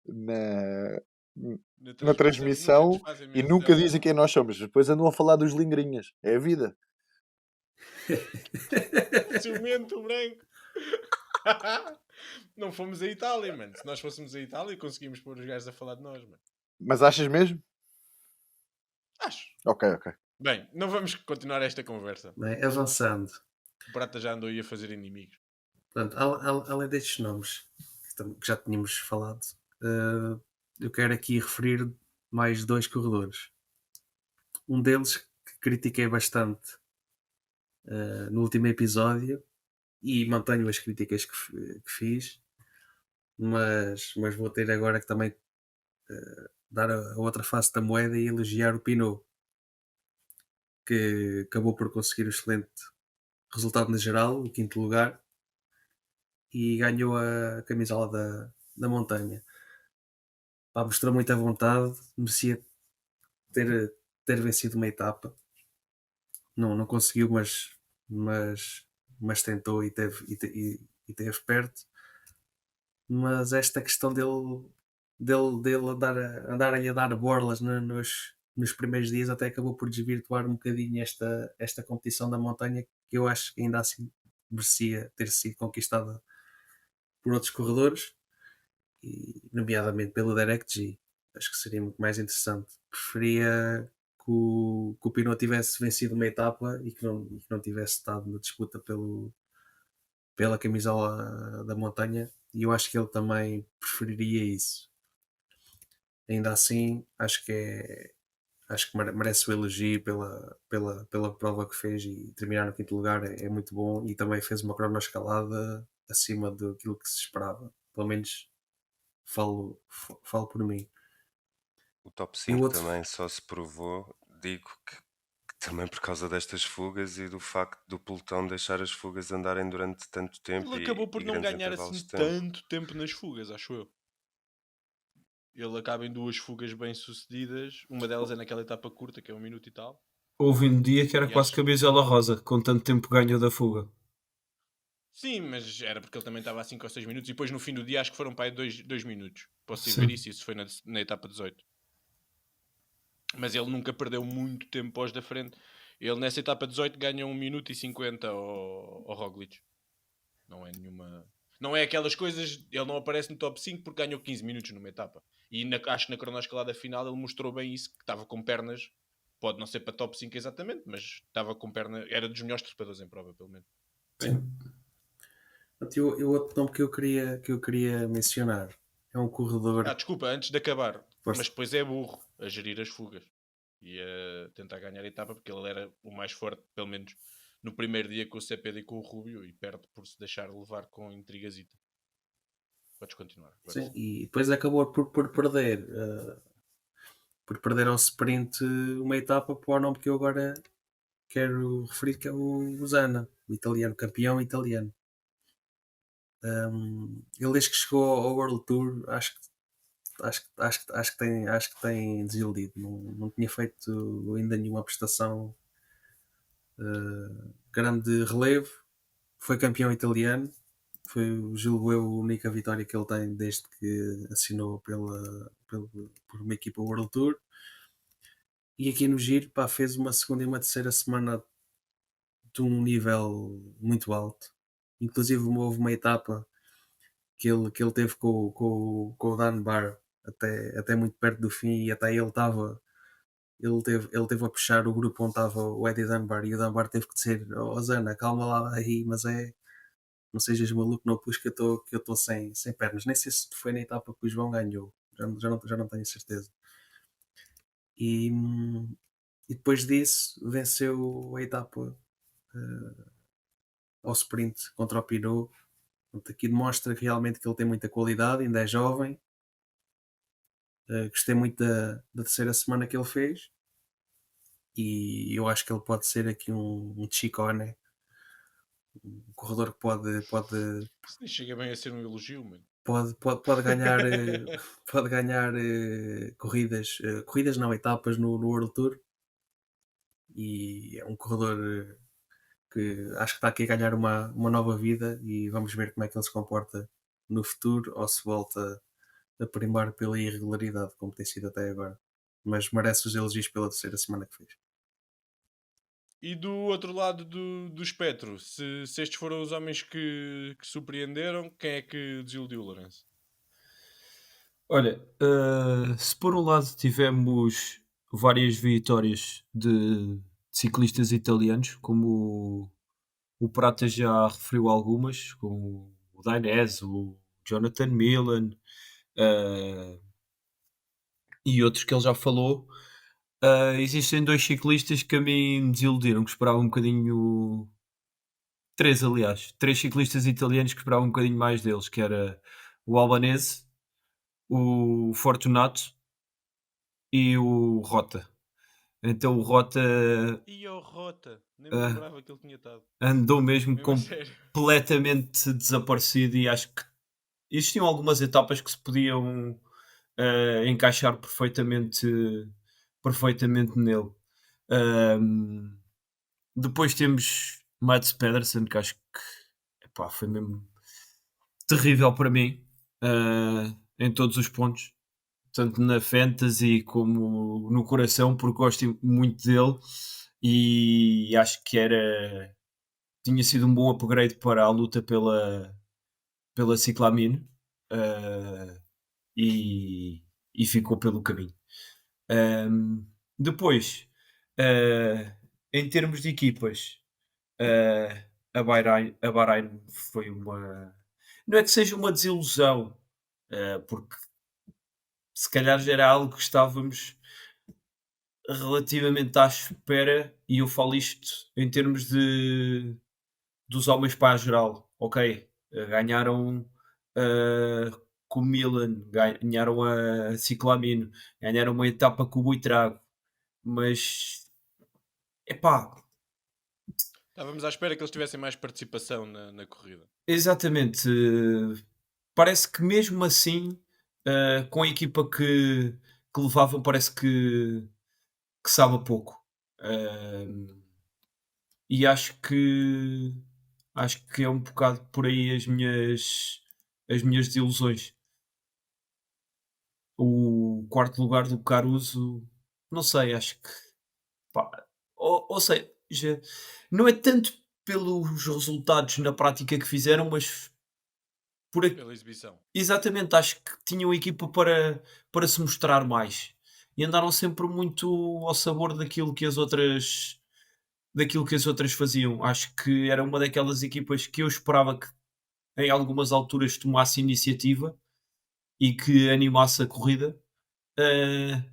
na transmissão e nunca dizem quem nós somos. Depois andam a falar dos lingrinhas. É a vida. Ciumento branco. Não fomos a Itália, mano. Se nós fôssemos a Itália, conseguimos pôr os gajos a falar de nós, mano. Mas achas mesmo? Acho. Ok. Bem, não vamos continuar esta conversa. Bem, avançando. O Prata já andou aí a fazer inimigos. Portanto, além destes nomes que já tínhamos falado, eu quero aqui referir mais 2 corredores. Um deles que critiquei bastante no último episódio e mantenho as críticas que fiz mas vou ter agora que também dar a outra face da moeda e elogiar o Pinot, que acabou por conseguir um excelente resultado na geral, o quinto lugar, e ganhou a camisola da montanha. Pá, mostrou muita vontade, merecia ter vencido uma etapa. Não conseguiu, mas tentou e teve perto. Mas esta questão dele andar a dar borlas nos primeiros dias até acabou por desvirtuar um bocadinho esta competição da montanha, que eu acho que ainda assim merecia ter sido conquistada por outros corredores, e nomeadamente pelo Derek G. Acho que seria muito mais interessante. Preferia que o Pinot tivesse vencido uma etapa e que não tivesse estado na disputa pela camisola da montanha, e eu acho que ele também preferiria isso. Ainda assim, acho que merece o elogio pela prova que fez, e terminar no quinto lugar é muito bom, e também fez uma cronoescalada acima daquilo que se esperava. Pelo menos falo por mim. O top E o 5 outro, também só se provou, digo que também por causa destas fugas e do facto do pelotão deixar as fugas andarem durante tanto tempo Ele acabou e por não grandes ganhar intervalos assim de tempo. tanto tempo nas fugas, acho eu. Ele acaba em 2 fugas bem sucedidas. Uma delas é naquela etapa curta, que é 1 minuto e tal. Houve um dia que era E quase acho. camisola rosa, com tanto tempo que ganhou da fuga. Sim, mas era porque ele também estava a 5 ou 6 minutos. E depois no fim do dia acho que foram para aí 2 minutos. Posso ir ver Sim. isso foi na etapa 18. Mas ele nunca perdeu muito tempo pós da frente. Ele nessa etapa 18 ganha 1 minuto e 50 ao Roglic. Não é nenhuma. Não é aquelas coisas. Ele não aparece no top 5 porque ganhou 15 minutos numa etapa. E acho que na cronoescalada final ele mostrou bem isso, que estava com pernas. Pode não ser para top 5 exatamente, mas estava com perna. Era dos melhores trepadores em prova, pelo menos. Sim. e o outro nome que eu queria mencionar é um corredor. Desculpa, antes de acabar. Força. Mas depois é burro a gerir as fugas e a tentar ganhar a etapa, porque ele era o mais forte, pelo menos no primeiro dia com o Cepeda e com o Rubio, e perde por se deixar levar com intrigazita. Podes continuar. Agora Sim, e depois acabou por perder ao sprint uma etapa para o nome que eu agora quero referir, que é o Zana, o italiano, campeão italiano. Ele desde que chegou ao World Tour, acho que tem desiludido. Não tinha feito ainda nenhuma prestação grande relevo. Foi campeão italiano. Foi, julgo eu, a única vitória que ele tem desde que assinou por uma equipa World Tour. E aqui no Giro, pá, fez uma segunda e uma terceira semana de um nível muito alto. Inclusive houve uma etapa que ele teve com o Dan Barr até muito perto do fim, e até ele teve a puxar o grupo onde estava o Eddie Dunbar, e o Dunbar teve que dizer: "Oh Zana, calma lá aí, mas não sejas maluco, não puxa que eu estou sem pernas." Nem sei se foi na etapa que o João ganhou, já não tenho certeza. E depois disso venceu a etapa ao sprint contra o Pinot. Portanto, aqui demonstra que realmente que ele tem muita qualidade, ainda é jovem. Gostei muito da terceira semana que ele fez, e eu acho que ele pode ser aqui um Ciccone, um corredor que isso nem chega bem a ser um elogio, mano. pode ganhar pode ganhar corridas não, etapas no World Tour, e é um corredor que acho que está aqui a ganhar uma nova vida, e vamos ver como é que ele se comporta no futuro, ou se volta a primar pela irregularidade como tem sido até agora. Mas merece os elogios pela terceira semana que fez. E do outro lado do espectro, se estes foram os homens que surpreenderam, quem é que desiludiu, Lourenço? Olha, se por um lado tivemos várias vitórias de ciclistas italianos, como o Prata já referiu algumas, como o Dainese, o Jonathan Milan, eh, e outros que ele já falou. Existem dois ciclistas que a mim me desiludiram, que esperava um bocadinho. Três, aliás. Três ciclistas italianos que esperava um bocadinho mais deles, que era o Albanese, o Fortunato e o Rota. Então o Rota E o Rota, nem me ah, lembrava que ele tinha estado. andou mesmo Mesmo a sério. completamente desaparecido e acho que existiam algumas etapas que se podiam encaixar perfeitamente nele. Ahm, Depois temos Mads Pedersen, que acho que epá, foi mesmo terrível para mim em todos os pontos, tanto na fantasy como no coração, porque gosto muito dele e acho que tinha sido um bom upgrade para a luta pela Ciclamine ah, e ficou pelo caminho. Ahm, Depois, ah, em termos de equipas, a Bahrein foi uma. Não é que seja uma desilusão, porque se calhar já era algo que estávamos relativamente à espera, e eu falo isto em termos dos homens para a geral. Ok, ganharam com o Milan, ganharam a Ciclamino, ganharam uma etapa com o Buitrago, mas epá, Estávamos à espera que eles tivessem mais participação na corrida. exatamente. Parece que mesmo assim, com a equipa que levavam, parece que sabe a pouco. Ahm, e acho que é um bocado por aí as minhas desilusões. O quarto lugar do Caruso, não sei, acho que pá, ou seja, não é tanto pelos resultados na prática que fizeram, mas por a- Pela exibição. exatamente, acho que tinham equipa para se mostrar mais e andaram sempre muito ao sabor daquilo que as outras faziam. Acho que era uma daquelas equipas que eu esperava que em algumas alturas tomasse iniciativa e que animasse a corrida.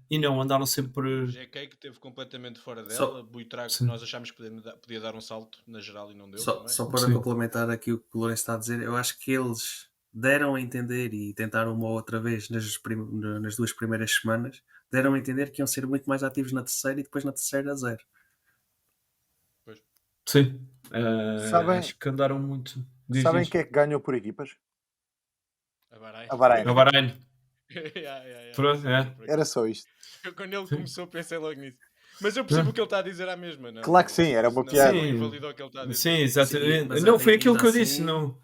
E não, andaram sempre. GK que esteve completamente fora dela. Só, Buitrago que Sim, nós achámos que podia dar um salto na geral e não deu só, também. só para sim, complementar aqui o que o Lourenço está a dizer, eu acho que eles deram a entender e tentaram uma outra vez nas duas primeiras semanas, deram a entender que iam ser muito mais ativos na terceira e depois na terceira a zero. Pois. sim. Sabem, Acho que andaram muito. Diz, sabem diz. quem é que ganhou por equipas? A Bahrein. A Bahrein. A Bahrein. Pronto, Sabia, é. por Era acaso. só isto. Eu, quando ele Sim. começou pensei logo nisso. Mas eu percebo o que ele está a dizer à mesma, não? Claro que sim, era uma Não, piada. não Sim, invalida o que ele está a dizer. sim, Sim, exatamente. mas Não, foi aquilo ainda que eu disse. assim, Não.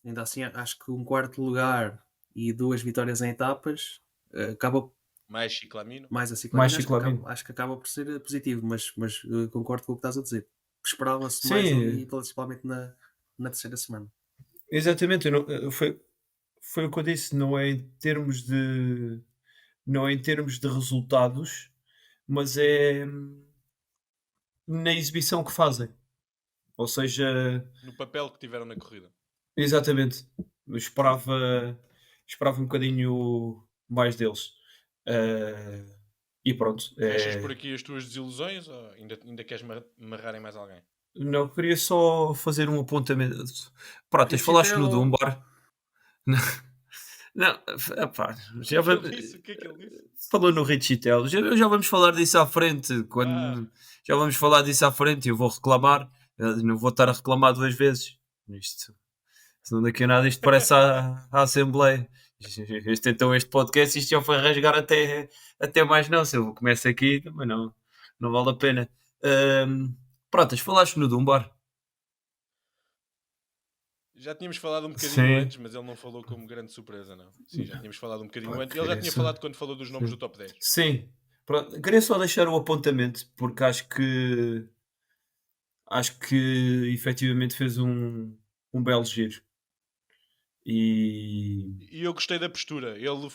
ainda assim, acho que um quarto lugar e duas vitórias em etapas acaba Mais Ciclamino. mais a Mais ciclamina, ciclamino. acho que acaba por ser positivo, mas concordo com o que estás a dizer. Esperava-se mais ali, Sim, principalmente na terceira semana. exatamente. Foi o que eu disse. Não é em termos de resultados, mas é na exibição que fazem. Ou seja, No papel que tiveram na corrida. exatamente. Eu esperava um bocadinho mais deles. Eh, e pronto. Fechas por aqui as tuas desilusões ou ainda queres amarrar em mais alguém? Não, queria só fazer um apontamento. Pratas, falaste no Richitello, Dunbar? Não, epá, O que já é que va- ele disse? O que é que ele disse? falou no Richitello. Já vamos falar disso à frente. Ah, Já vamos falar disso à frente. Eu vou reclamar. Eu não vou estar a reclamar duas vezes. Isto, senão daqui a nada isto parece a Assembleia. Este podcast, isto já foi rasgar até mais não. Se eu começo aqui, também não vale a pena. Pratas, falaste no Dunbar? já tínhamos falado um bocadinho Sim, antes, mas ele não falou como grande surpresa, não. Sim, já tínhamos falado um bocadinho pá, antes. Ele já tinha sim, falado quando falou dos nomes sim. do top 10. Sim. Pronto, queria só deixar o apontamento porque acho que efetivamente fez um belo giro. E E eu gostei da postura. Ele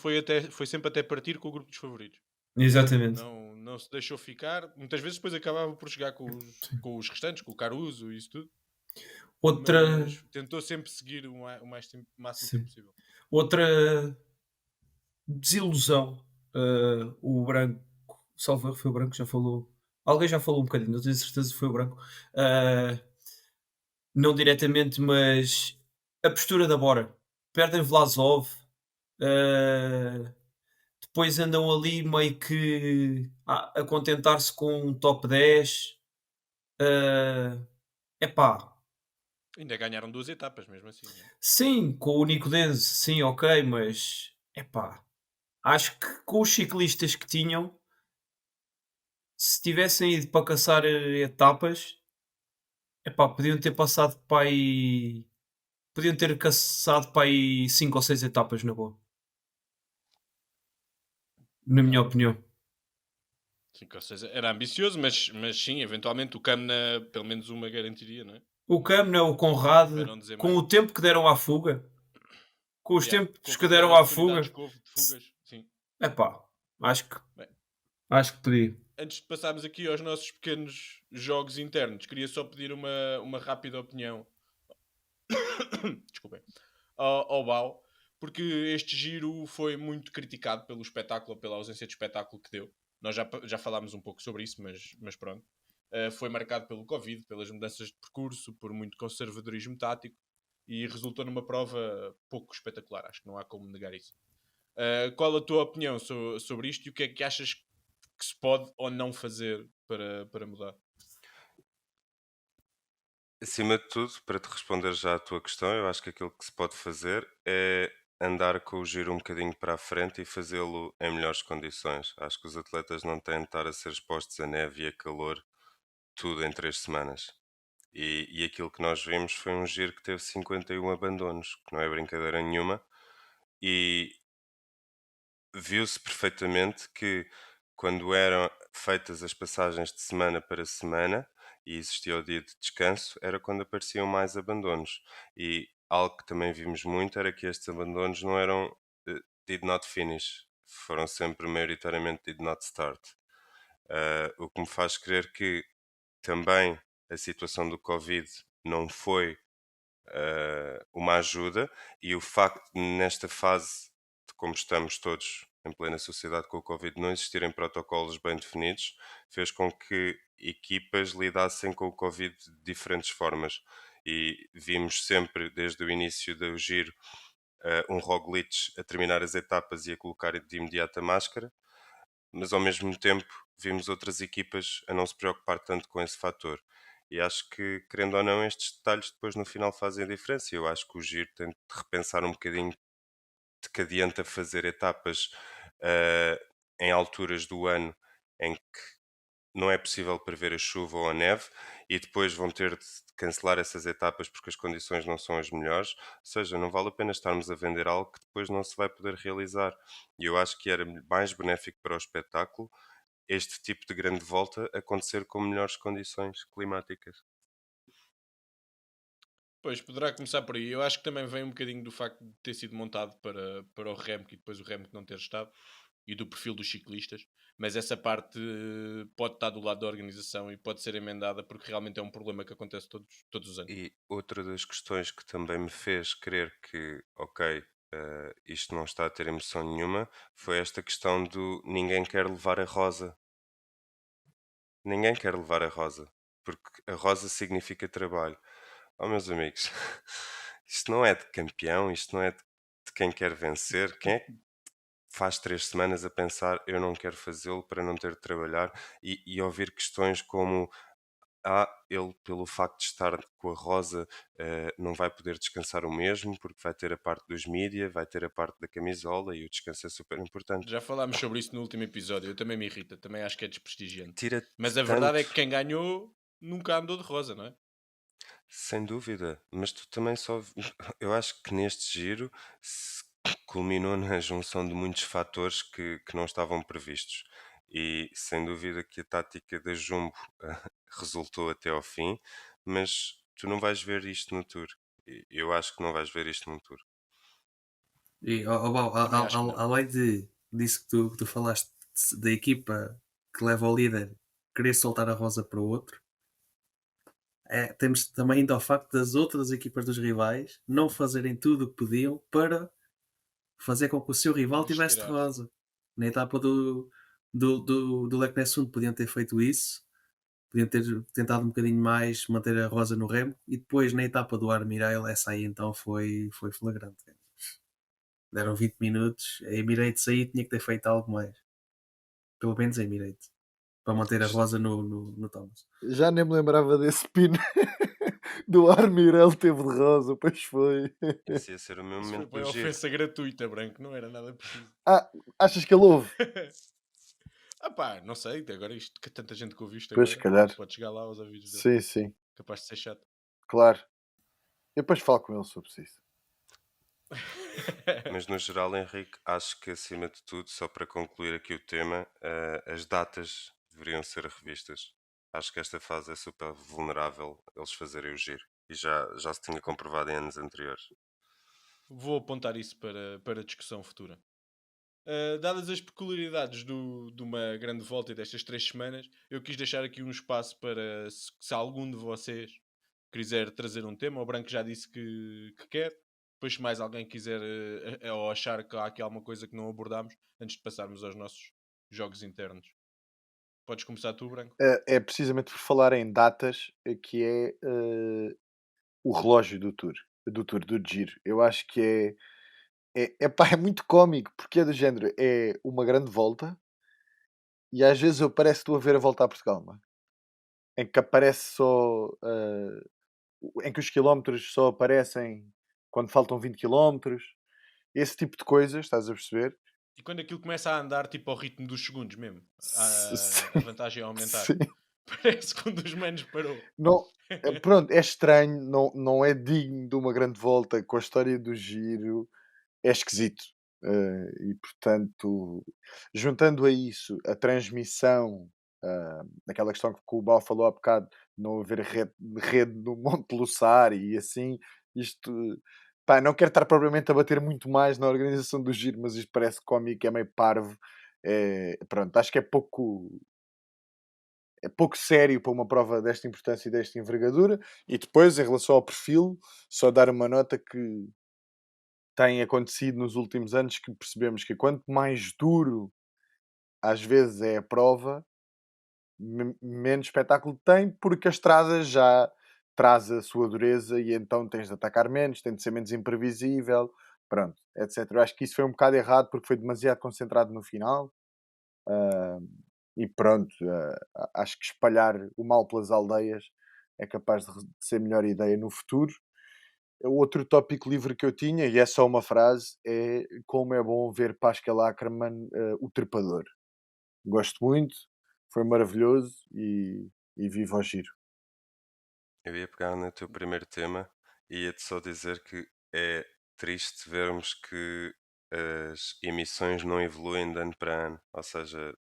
foi sempre até partir com o grupo dos favoritos. exatamente. Não se deixou ficar. Muitas vezes depois acabava por chegar com os restantes, com o Caruso e isso tudo. Outra, Mas tentou sempre seguir o máximo tempo sim. possível. Outra desilusão. O Branco, salvo erro, foi o Branco que já falou. Alguém já falou um bocadinho, não tenho certeza se foi o Branco. Ah, não diretamente, mas a postura da Bora. Perdem Vlasov, Uh, depois andam ali meio que a contentar-se com um top 10. Uh, epá, Ainda ganharam 2 etapas mesmo assim, não é? sim, com o Nicodense, sim, ok, mas epá, acho que com os ciclistas que tinham, se tivessem ido para caçar etapas, epá, podiam ter passado para aí. Podiam ter caçado para aí 5 ou 6 etapas na boa, na minha Ah, opinião. 5 ou 6 era ambicioso, mas sim, eventualmente o Kamna pelo menos uma garantiria, não é? O Kamna, o Conrad, Para não dizer com mais. o tempo que deram à fuga, com os Yeah, tempos que considerando deram as à possibilidades fuga, que houve de fugas, sim. epá, acho que, Bem, acho que podia. antes de passarmos aqui aos nossos pequenos jogos internos, queria só pedir uma rápida opinião desculpem, ao BAU, porque este giro foi muito criticado pelo espetáculo, pela ausência de espetáculo que deu. Nós já falámos um pouco sobre isso, mas pronto. Foi marcado pelo Covid, pelas mudanças de percurso, por muito conservadorismo tático e resultou numa prova pouco espetacular. Acho que não há como negar isso. Qual a tua opinião sobre isto e o que é que achas que se pode ou não fazer para mudar? Acima de tudo, para te responder já à tua questão, eu acho que aquilo que se pode fazer é andar com o giro um bocadinho para a frente e fazê-lo em melhores condições. Acho que os atletas não têm de estar a ser expostos a neve e a calor tudo em 3 semanas. E aquilo que nós vimos foi um giro que teve 51 abandonos, que não é brincadeira nenhuma, e viu-se perfeitamente que quando eram feitas as passagens de semana para semana e existia o dia de descanso, era quando apareciam mais abandonos. E algo que também vimos muito era que estes abandonos não eram did not finish, foram sempre maioritariamente did not start. O que me faz crer que também a situação do Covid não foi uma ajuda, e o facto de, nesta fase de como estamos todos em plena sociedade com o Covid, não existirem protocolos bem definidos, fez com que equipas lidassem com o Covid de diferentes formas. E vimos sempre, desde o início do giro, um Roglic a terminar as etapas e a colocar de imediato a máscara, mas ao mesmo tempo vimos outras equipas a não se preocupar tanto com esse fator. E acho que, querendo ou não, estes detalhes depois no final fazem a diferença. Eu acho que o Giro tem de repensar um bocadinho de que adianta fazer etapas eh, em alturas do ano em que não é possível prever a chuva ou a neve, e depois vão ter de cancelar essas etapas porque as condições não são as melhores. Ou seja, não vale a pena estarmos a vender algo que depois não se vai poder realizar. E eu acho que era mais benéfico para o espetáculo este tipo de grande volta acontecer com melhores condições climáticas. Pois, poderá começar por aí. Eu acho que também vem um bocadinho do facto de ter sido montado para o Remco e depois o Remco não ter estado e do perfil dos ciclistas. Mas essa parte pode estar do lado da organização e pode ser emendada porque realmente é um problema que acontece todos os anos. E outra das questões que também me fez crer que, ok, isto não está a ter emoção nenhuma, foi esta questão do ninguém quer levar a rosa. Ninguém quer levar a rosa, porque a rosa significa trabalho. Oh, meus amigos, isto não é de campeão, isto não é de quem quer vencer. Quem é que faz 3 semanas a pensar eu não quero fazê-lo para não ter de trabalhar e ouvir questões como ele pelo facto de estar com a rosa não vai poder descansar o mesmo porque vai ter a parte dos mídia, vai ter a parte da camisola e o descanso é super importante. Já falámos sobre isso no último episódio. Eu também me irrita, também acho que é desprestigiante. Tira-te Mas a verdade é que tanto, quem ganhou nunca andou de rosa, não é? sem dúvida, mas tu também só. Eu acho que neste giro se culminou na junção de muitos fatores que não estavam previstos. E sem dúvida que a tática da Jumbo resultou até ao fim, mas tu não vais ver isto no Tour. Eu acho que não vais ver isto no Tour. E, Também acho que não. além disso que tu falaste, da equipa que leva o líder querer soltar a rosa para o outro, temos também ainda o facto das outras equipas dos rivais não fazerem tudo o que podiam para fazer com que o seu rival Lhes tivesse de tirar. rosa. Na etapa do Lec Nessund podiam ter feito isso, podiam ter tentado um bocadinho mais manter a rosa no remo, e depois na etapa do Armirail, essa aí então foi flagrante. Deram 20 minutos. A Emirates aí tinha que ter feito algo mais. Pelo menos a Emirates. Para manter a rosa no Thomas. Já nem me lembrava desse pin do Armirel teve de rosa, pois foi. Esse ia ser o meu Isso foi momento para do a giro. ofensa gratuita, Branco. Não era nada preciso. Ah, achas que ele ouve? Ah pá, não sei. Agora isto, que tanta gente que ouviu isto Pois, se agora, calhar. pode chegar lá aos ouvidos dele. Sim, sim, Capaz de ser chato. claro. Eu depois falo com ele sobre isso. Mas no geral, Henrique, acho que acima de tudo, só para concluir aqui o tema, as datas deveriam ser revistas. Acho que esta fase é super vulnerável eles fazerem o giro. E já se tinha comprovado em anos anteriores. Vou apontar isso para discussão futura. Dadas as peculiaridades de uma grande volta e destas 3 semanas, eu quis deixar aqui um espaço para se algum de vocês quiser trazer um tema. O Branco já disse que quer. Depois, se mais alguém quiser ou achar que há aqui alguma coisa que não abordámos, antes de passarmos aos nossos jogos internos. Podes começar tu, Branco? É precisamente por falar em datas que é o relógio do Giro. Eu acho que pá, é muito cómico, porque é do género, é uma grande volta e às vezes eu parece que estou a ver a volta a Portugal, não é? Em que aparece só em que os quilómetros só aparecem quando faltam 20 quilómetros, esse tipo de coisas, estás a perceber? E quando aquilo começa a andar tipo ao ritmo dos segundos mesmo, Sim, a vantagem é aumentar. sim. Parece que um dos manos parou. Não, pronto, é estranho, não é digno de uma grande volta com a história do Giro, é esquisito. E portanto, juntando a isso a transmissão, aquela questão que o Bal falou há bocado, não haver rede no Monte Lussari e assim, isto, pá, não quero estar propriamente a bater muito mais na organização do Giro, mas isto parece cómico, é meio parvo. Pronto, acho que é pouco sério para uma prova desta importância e desta envergadura. E depois, em relação ao perfil, só dar uma nota que tem acontecido nos últimos anos, que percebemos que quanto mais duro às vezes é a prova, menos espetáculo tem, porque a estrada já traz a sua dureza e então tens de atacar menos, tem de ser menos imprevisível, pronto, etc. Eu acho que isso foi um bocado errado porque foi demasiado concentrado no final. E pronto, acho que espalhar o mal pelas aldeias é capaz de ser melhor ideia no futuro. O outro tópico livre que eu tinha, e é só uma frase, é como é bom ver Pascal Ackermann, o trepador. Gosto muito, foi maravilhoso e viva o Giro. Eu ia pegar no teu primeiro tema e ia-te só dizer que é triste vermos que as emissões não evoluem de ano para ano. Ou seja,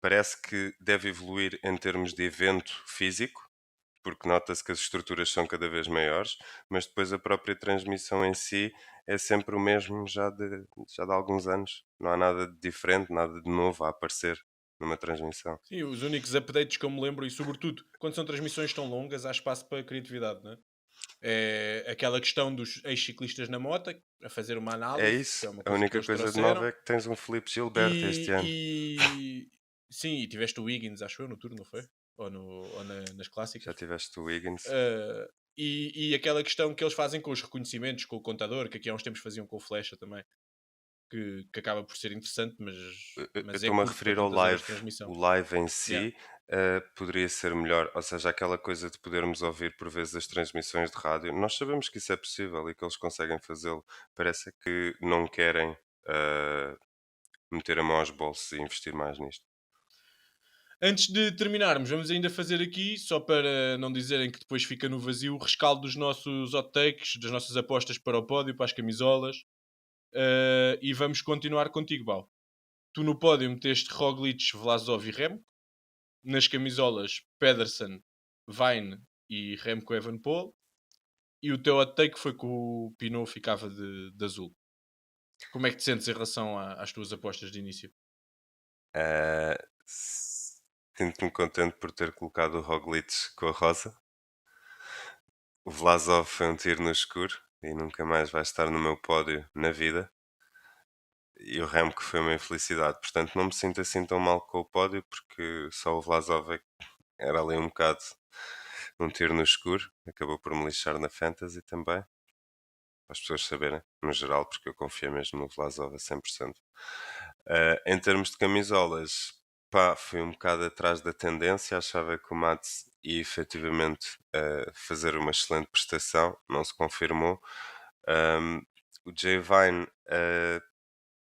parece que deve evoluir em termos de evento físico, porque nota-se que as estruturas são cada vez maiores, mas depois a própria transmissão em si é sempre o mesmo já de alguns anos. Não há nada de diferente, nada de novo a aparecer numa transmissão. Sim, os únicos updates que eu me lembro, e sobretudo quando são transmissões tão longas, há espaço para criatividade, não é? É aquela questão dos ex-ciclistas na moto a fazer uma É análise, que isso. é uma A coisa que única eles coisa de novo trouxeram. é que tens um Filipe Gilberto este ano. E sim, e tiveste o Wiggins, acho eu, no turno, não foi? Ou nas Já clássicas. tiveste o Wiggins. E aquela questão que eles fazem com os reconhecimentos, com o contador, que aqui há uns tempos faziam com o Flecha também, que acaba por ser interessante, mas Eu é estou-me a curto para referir ao tantas horas live. de transmissão. O live em Yeah. si poderia ser melhor. Ou seja, aquela coisa de podermos ouvir por vezes as transmissões de rádio. Nós sabemos que isso é possível e que eles conseguem fazê-lo. Parece que não querem meter a mão aos bolsos e investir mais nisto. Antes de terminarmos, vamos ainda fazer aqui, só para não dizerem que depois fica no vazio, o rescaldo dos nossos hot takes, das nossas apostas para o pódio, para as camisolas. E vamos continuar contigo, Bau. Tu no pódio meteste Roglic, Vlasov e Remco. Nas camisolas, Pedersen, Vine e Remco Evenepoel. E o teu hot take foi que o Pinot ficava de azul. Como é que te sentes em relação às tuas apostas de início? Uh, Sinto-me contente por ter colocado o Roglic com a rosa. O Vlasov foi um tiro no escuro e nunca mais vai estar no meu pódio na vida. E o Remco foi uma infelicidade. Portanto, não me sinto assim tão mal com o pódio, porque só o Vlasov era ali um bocado um tiro no escuro. Acabou por me lixar na Fantasy também. para as pessoas saberem, no geral, porque eu confio mesmo no Vlasov a 100%. Em termos de camisolas, pá, fui um bocado atrás da tendência, achava que o Mats ia efetivamente fazer uma excelente prestação, não se confirmou. O Jay Vine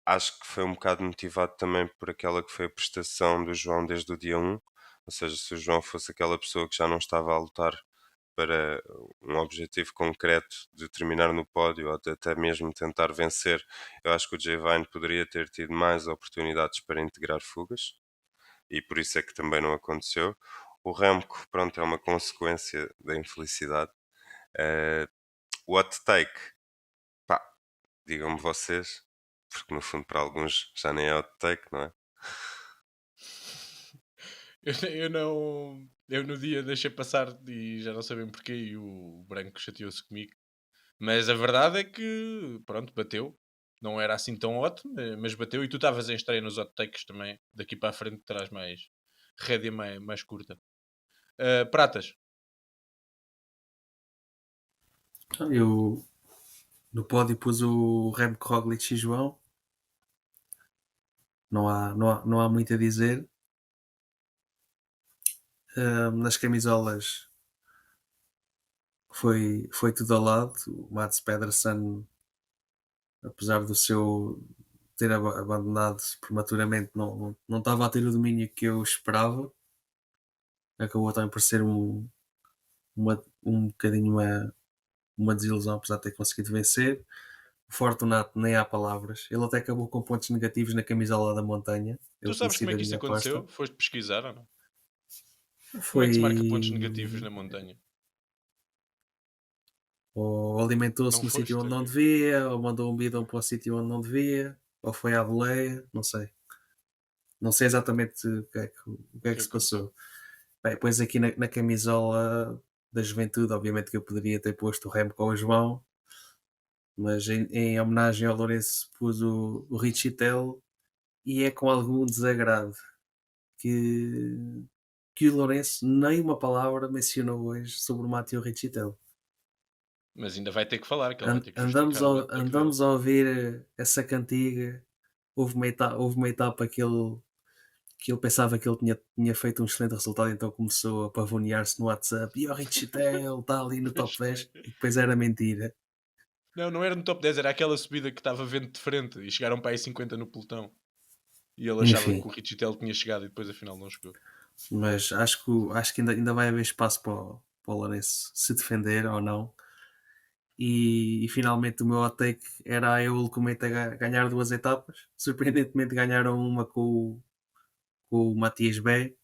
acho que foi um bocado motivado também por aquela que foi a prestação do João desde o dia 1, ou seja, se o João fosse aquela pessoa que já não estava a lutar para um objetivo concreto de terminar no pódio ou de até mesmo tentar vencer, eu acho que o Jay Vine poderia ter tido mais oportunidades para integrar fugas e por isso é que também não aconteceu. O Remco, pronto, é uma consequência da infelicidade. O hot take, pá, digam-me vocês, porque no fundo para alguns já nem é hot take, não é? Eu não. Eu no dia deixei passar e já não sabem porquê e o branco chateou-se comigo. Mas a verdade é que, pronto, bateu. Não era assim tão ótimo, mas bateu. E tu estavas em estreia nos hot takes também. Daqui para a frente terás mais rédea mais curta. Pratas. Eu no pódio pus o Remco, Roglic e João. Não há muito a dizer. Nas camisolas foi tudo ao lado. O Mats Pedersen, apesar do seu ter abandonado prematuramente, não estava a ter o domínio que eu esperava. Acabou também por ser um bocadinho uma desilusão, apesar de ter conseguido vencer. O Fortunato, nem há palavras. Ele até acabou com pontos negativos na camisola da montanha. Tu Eu tinha sabes como sido é a que isso minha aposta. aconteceu? Foste pesquisar ou não? Como é que se marca pontos Foi. negativos na montanha? Ou alimentou-se Não no sítio foste? onde não Ok. devia, ou mandou um bidão para o sítio onde não devia, ou foi à boleia, não sei. Não sei exatamente o que O é que que se aconteceu? passou. Bem, depois aqui na camisola da juventude, obviamente que eu poderia ter posto o Remco com o João, mas em homenagem ao Lourenço pus o Richie Tell e é com algum desagrado que o Lourenço nem uma palavra mencionou hoje sobre o Matteo Richie Tell. Mas ainda vai ter que falar, que ele vai ter que Andamos, justificar o hot take dele. andamos a ouvir essa cantiga. Houve uma etapa que ele pensava que ele tinha feito um excelente resultado, então começou a pavonear-se no WhatsApp. E o Richie Tell está ali no Pois top foi. 10. E depois era mentira. Não, não era no top 10, era aquela subida que estava vento de frente e chegaram para aí 50 no pelotão. E ele achava que Enfim, o Richie Tell tinha chegado e depois afinal não chegou. mas acho que ainda vai haver espaço para o Lourenço se defender ou não. E finalmente o meu hot take era a Eolo Cometa ganhar duas etapas. Surpreendentemente ganharam uma com o Matias Bé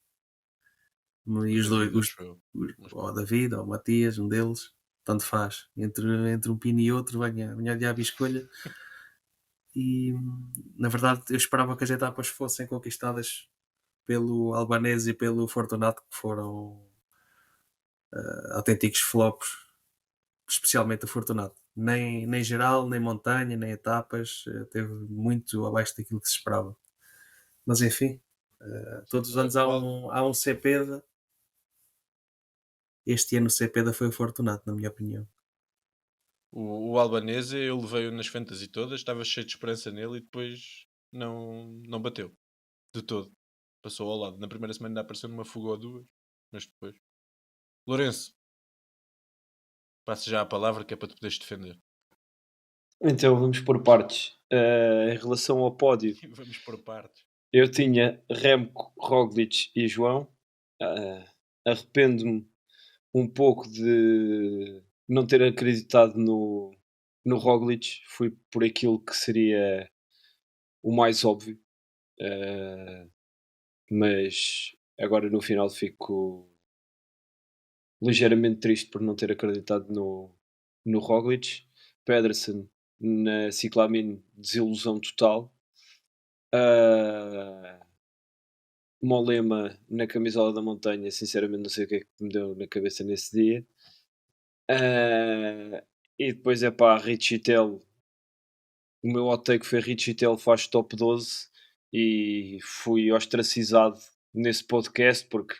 O e os dois, David, acho eu. Mas ou o pronto. David ou o Matias, um deles, tanto faz. Entre um pino e outro, venha a diabo e escolha. E na verdade eu esperava que as etapas fossem conquistadas pelo Albanese e pelo Fortunato, que foram autênticos flops, especialmente o Fortunato. Nem geral, nem montanha, nem etapas, teve muito abaixo daquilo que se esperava. Mas enfim, Sim. todos os anos há um Cepeda. Este ano o Cepeda foi o Fortunato, na minha opinião. O Albanese, eu levei-o nas fantasy todas, estava cheio de esperança nele e depois não bateu. De todo. Passou ao lado. Na primeira semana ainda apareceu numa fuga ou duas, mas depois. Lourenço, passo já a palavra que é para tu poderes defender. Então vamos por partes. Em relação ao pódio, Vamos por partes. eu tinha Remco, Roglic e João. Arrependo-me um pouco de não ter acreditado no Roglic. Fui por aquilo que seria o mais óbvio. Mas agora no final fico ligeiramente triste por não ter acreditado no Roglic. Pedersen na Ciclamine, desilusão total. Ah, Molema na camisola da montanha, sinceramente não sei o que é que me deu na cabeça nesse dia. E depois é pá, Richie Tell. O meu hot take foi Richie Tell faz top 12 e fui ostracizado nesse podcast porque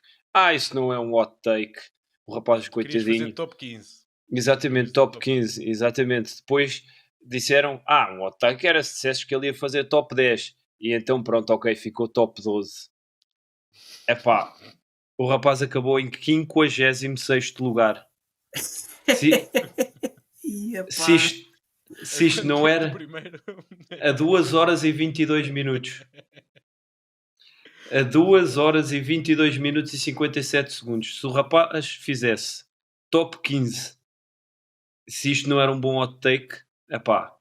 isso não é um hot take. O rapaz, Tu querias fazer coitadinho, top 15. Exatamente, top 15, exatamente. Depois disseram, um hot take era se dissesses que ele ia fazer top 10. E então pronto, ok, ficou top 12. Epá, o rapaz acabou em 56º lugar. Se, Ia se, pá. isto, se isto não era Primeiro. a 2 horas e 22 minutos. A 2 horas e 22 minutos e 57 segundos. Se o rapaz fizesse top 15, se isto não era um bom hot take, epá,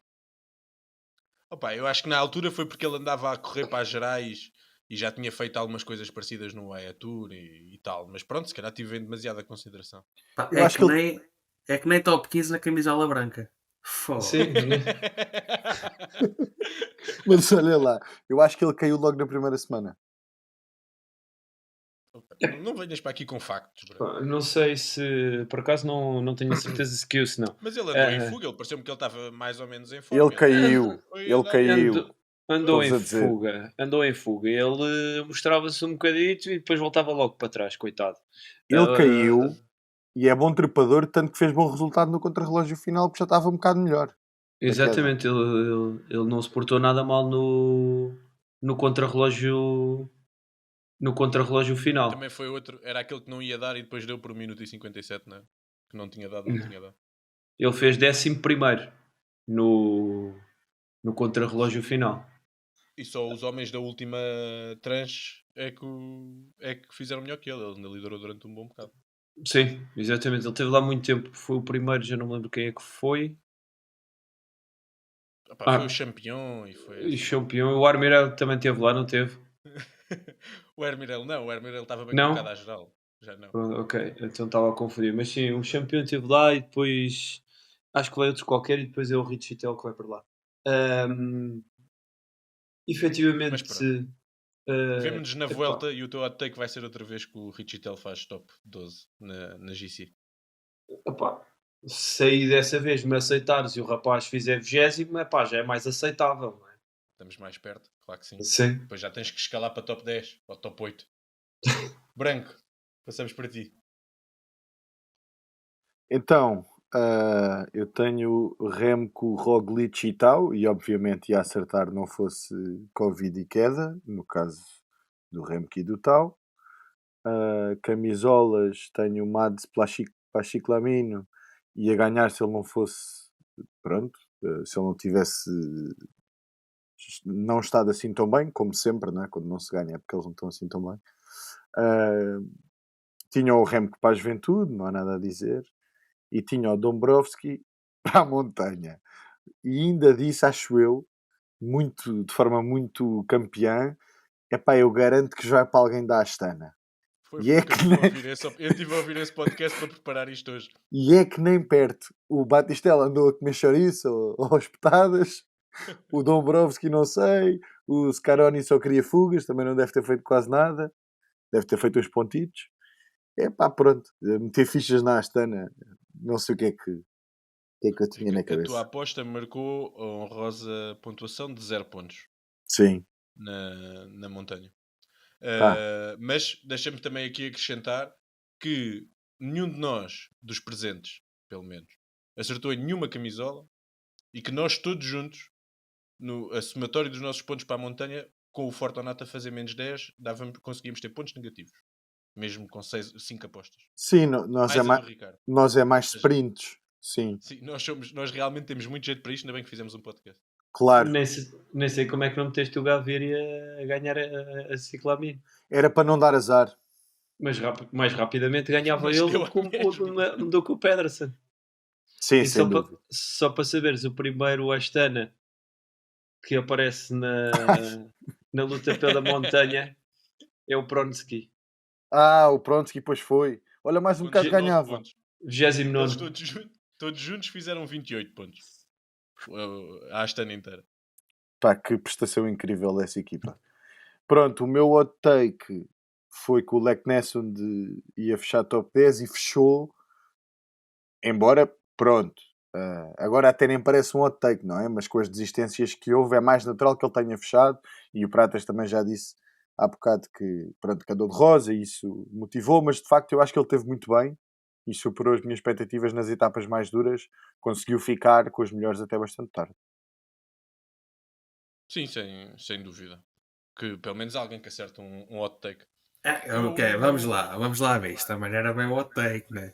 Opa, eu acho que na altura foi porque ele andava a correr para as gerais e já tinha feito algumas coisas parecidas no AE Tour e tal. Mas pronto, se calhar tive em demasiada consideração. Pá, Eu acho que ele- é que nem top 15 na camisola branca. Foda. sim, Mas olha lá, eu acho que ele caiu logo na primeira semana. Opa, não venhas para aqui com factos, bro. pá, não sei se por acaso não tenho a certeza se caiu, se não. Mas ele andou em fuga, ele pareceu-me que ele estava mais ou menos em forma. Ele caiu, Foi a ele dar- caiu. Andou Todos em a dizer. fuga, andou em fuga. Ele mostrava-se um bocadito e depois voltava logo para trás, coitado. Ele Ah, caiu e é bom trepador, tanto que fez bom resultado no contrarrelógio final, porque já estava um bocado melhor. Exatamente, ele não se portou nada mal no contrarrelógio final. Também foi outro, era aquele que não ia dar e depois deu por 1 minuto e 57, não é? Que não tinha dado, não tinha dado. Ele fez 11º no contrarrelógio final. E só os homens da última tranche é que fizeram melhor que ele. Ele ainda liderou durante um bom bocado. Sim, exatamente. Ele esteve lá muito tempo. Foi o primeiro, já não me lembro quem é que foi. Epá, foi o campeão e foi. E campeão. O Armirel também esteve lá, não teve? O Hermirel não, o Hermirel estava bem Não? colocado à geral. Já não. Ok, então estava a confundir. Mas sim, o campeão esteve lá e depois acho que vai outro qualquer e depois é o Richie Tell que vai para lá. Efetivamente, Mas pronto. eh, Vemo-nos na epá, volta e o teu hot take vai ser outra vez que o Richie Tell faz top 12 na GC. epá, se aí dessa vez me aceitares e o rapaz fizer 20º, epá, já é mais aceitável, não é? Estamos mais perto, claro que sim. Sim. Depois já tens que escalar para top 10 ou top 8. Branco, passamos para ti. Então, eu tenho Remco, Roglic e tal, e obviamente ia acertar não fosse Covid e queda, no caso do Remco e do tal. Camisolas, tenho Mads Pachiclamino, ia ganhar se ele não fosse, pronto, se ele não tivesse não estado assim tão bem, como sempre, né? Quando não se ganha é porque eles não estão assim tão bem. Tinha o Remco para a Juventude, não há nada a dizer. E tinha o Dombrovski para a montanha. E ainda disse, acho eu, de forma muito campeã, epá, eu garanto que já vai para alguém da Astana. Foi E é porque que eu estive a ouvir esse podcast para preparar isto hoje. E é que nem perto. O Batistella andou a comer chouriço ou espetadas. O Dombrovski não sei. O Scaroni só queria fugas. Também não deve ter feito quase nada. Deve ter feito uns pontitos. Epá, pronto. Meter fichas na Astana. Não sei o que é que eu tinha na A tua cabeça. aposta marcou a honrosa pontuação de 0 pontos Sim. na montanha. Ah. Mas deixa-me também aqui acrescentar que nenhum de nós, dos presentes, pelo menos, acertou em nenhuma camisola e que nós todos juntos, no a somatório dos nossos pontos para a montanha, com o Fortunato a fazer menos 10, conseguíamos ter pontos negativos. Mesmo com 5 apostas. Sim, nós Mais a do Ricardo. nós é mais sprints. Sim, Sim, nós realmente temos muito jeito para isto, ainda bem que fizemos um podcast. claro. Nem sei como é que não meteste o Gaviria a ganhar a Ciclamino. Era para não dar azar. Mas mais rapidamente ganhava Mas ele deu do que o Pedersen. Sim, E sem dúvida. só para saberes, o primeiro Astana que aparece na luta pela montanha é o Pronsky. O Pronsky depois foi. Olha, mais um Com bocado 19 ganhava. pontos. 29. Eles todos juntos fizeram 28 pontos. A Astana inteira. Pá, que prestação incrível dessa equipa. Pronto, o meu hot take foi que o Lek Nessun ia fechar top 10 e fechou. Embora, pronto, agora até nem parece um hot take, não é? Mas com as desistências que houve é mais natural que ele tenha fechado. E o Pratas também já disse há bocado que, pronto, que andou de rosa e isso motivou. Mas de facto eu acho que ele esteve muito bem e superou as minhas expectativas nas etapas mais duras. Conseguiu ficar com os melhores até bastante tarde. Sim, sem dúvida. Que pelo menos alguém que acerta um hot take. Ok, vamos lá ver. Isto também não era bem o hot take, né?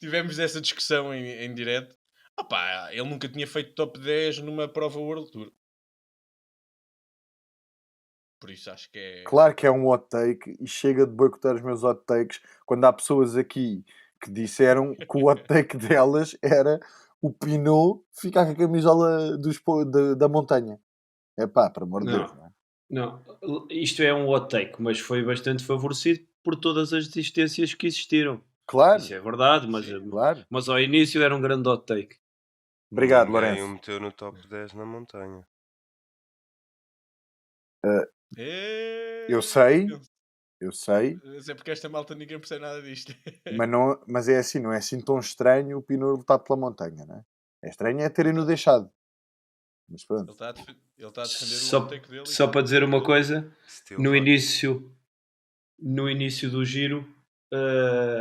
Tivemos essa discussão em direto. Opá, ele nunca tinha feito top 10 numa prova World Tour. Por isso acho que é. Claro que é um hot take e chega de boicotar os meus hot takes quando há pessoas aqui que disseram que o hot take delas era o Pinot ficar com a camisola da montanha. É pá, por amor de Não. Deus, não é? Não, isto é um hot take, mas foi bastante favorecido por todas as desistências que existiram. Claro, Isso é verdade, Sim. claro. mas ao início era um grande hot take. Obrigado, Ninguém Lourenço. o meteu no top 10 na montanha. Eu sei, Mas é porque esta malta ninguém percebe nada disto. mas é assim, não é assim tão estranho o Pinot lutar pela montanha, não é? É estranho é terem-no deixado. Mas Ele pronto. está a defender o Só, hot take dele. só para dizer uma coisa, Still no vodka. início do giro,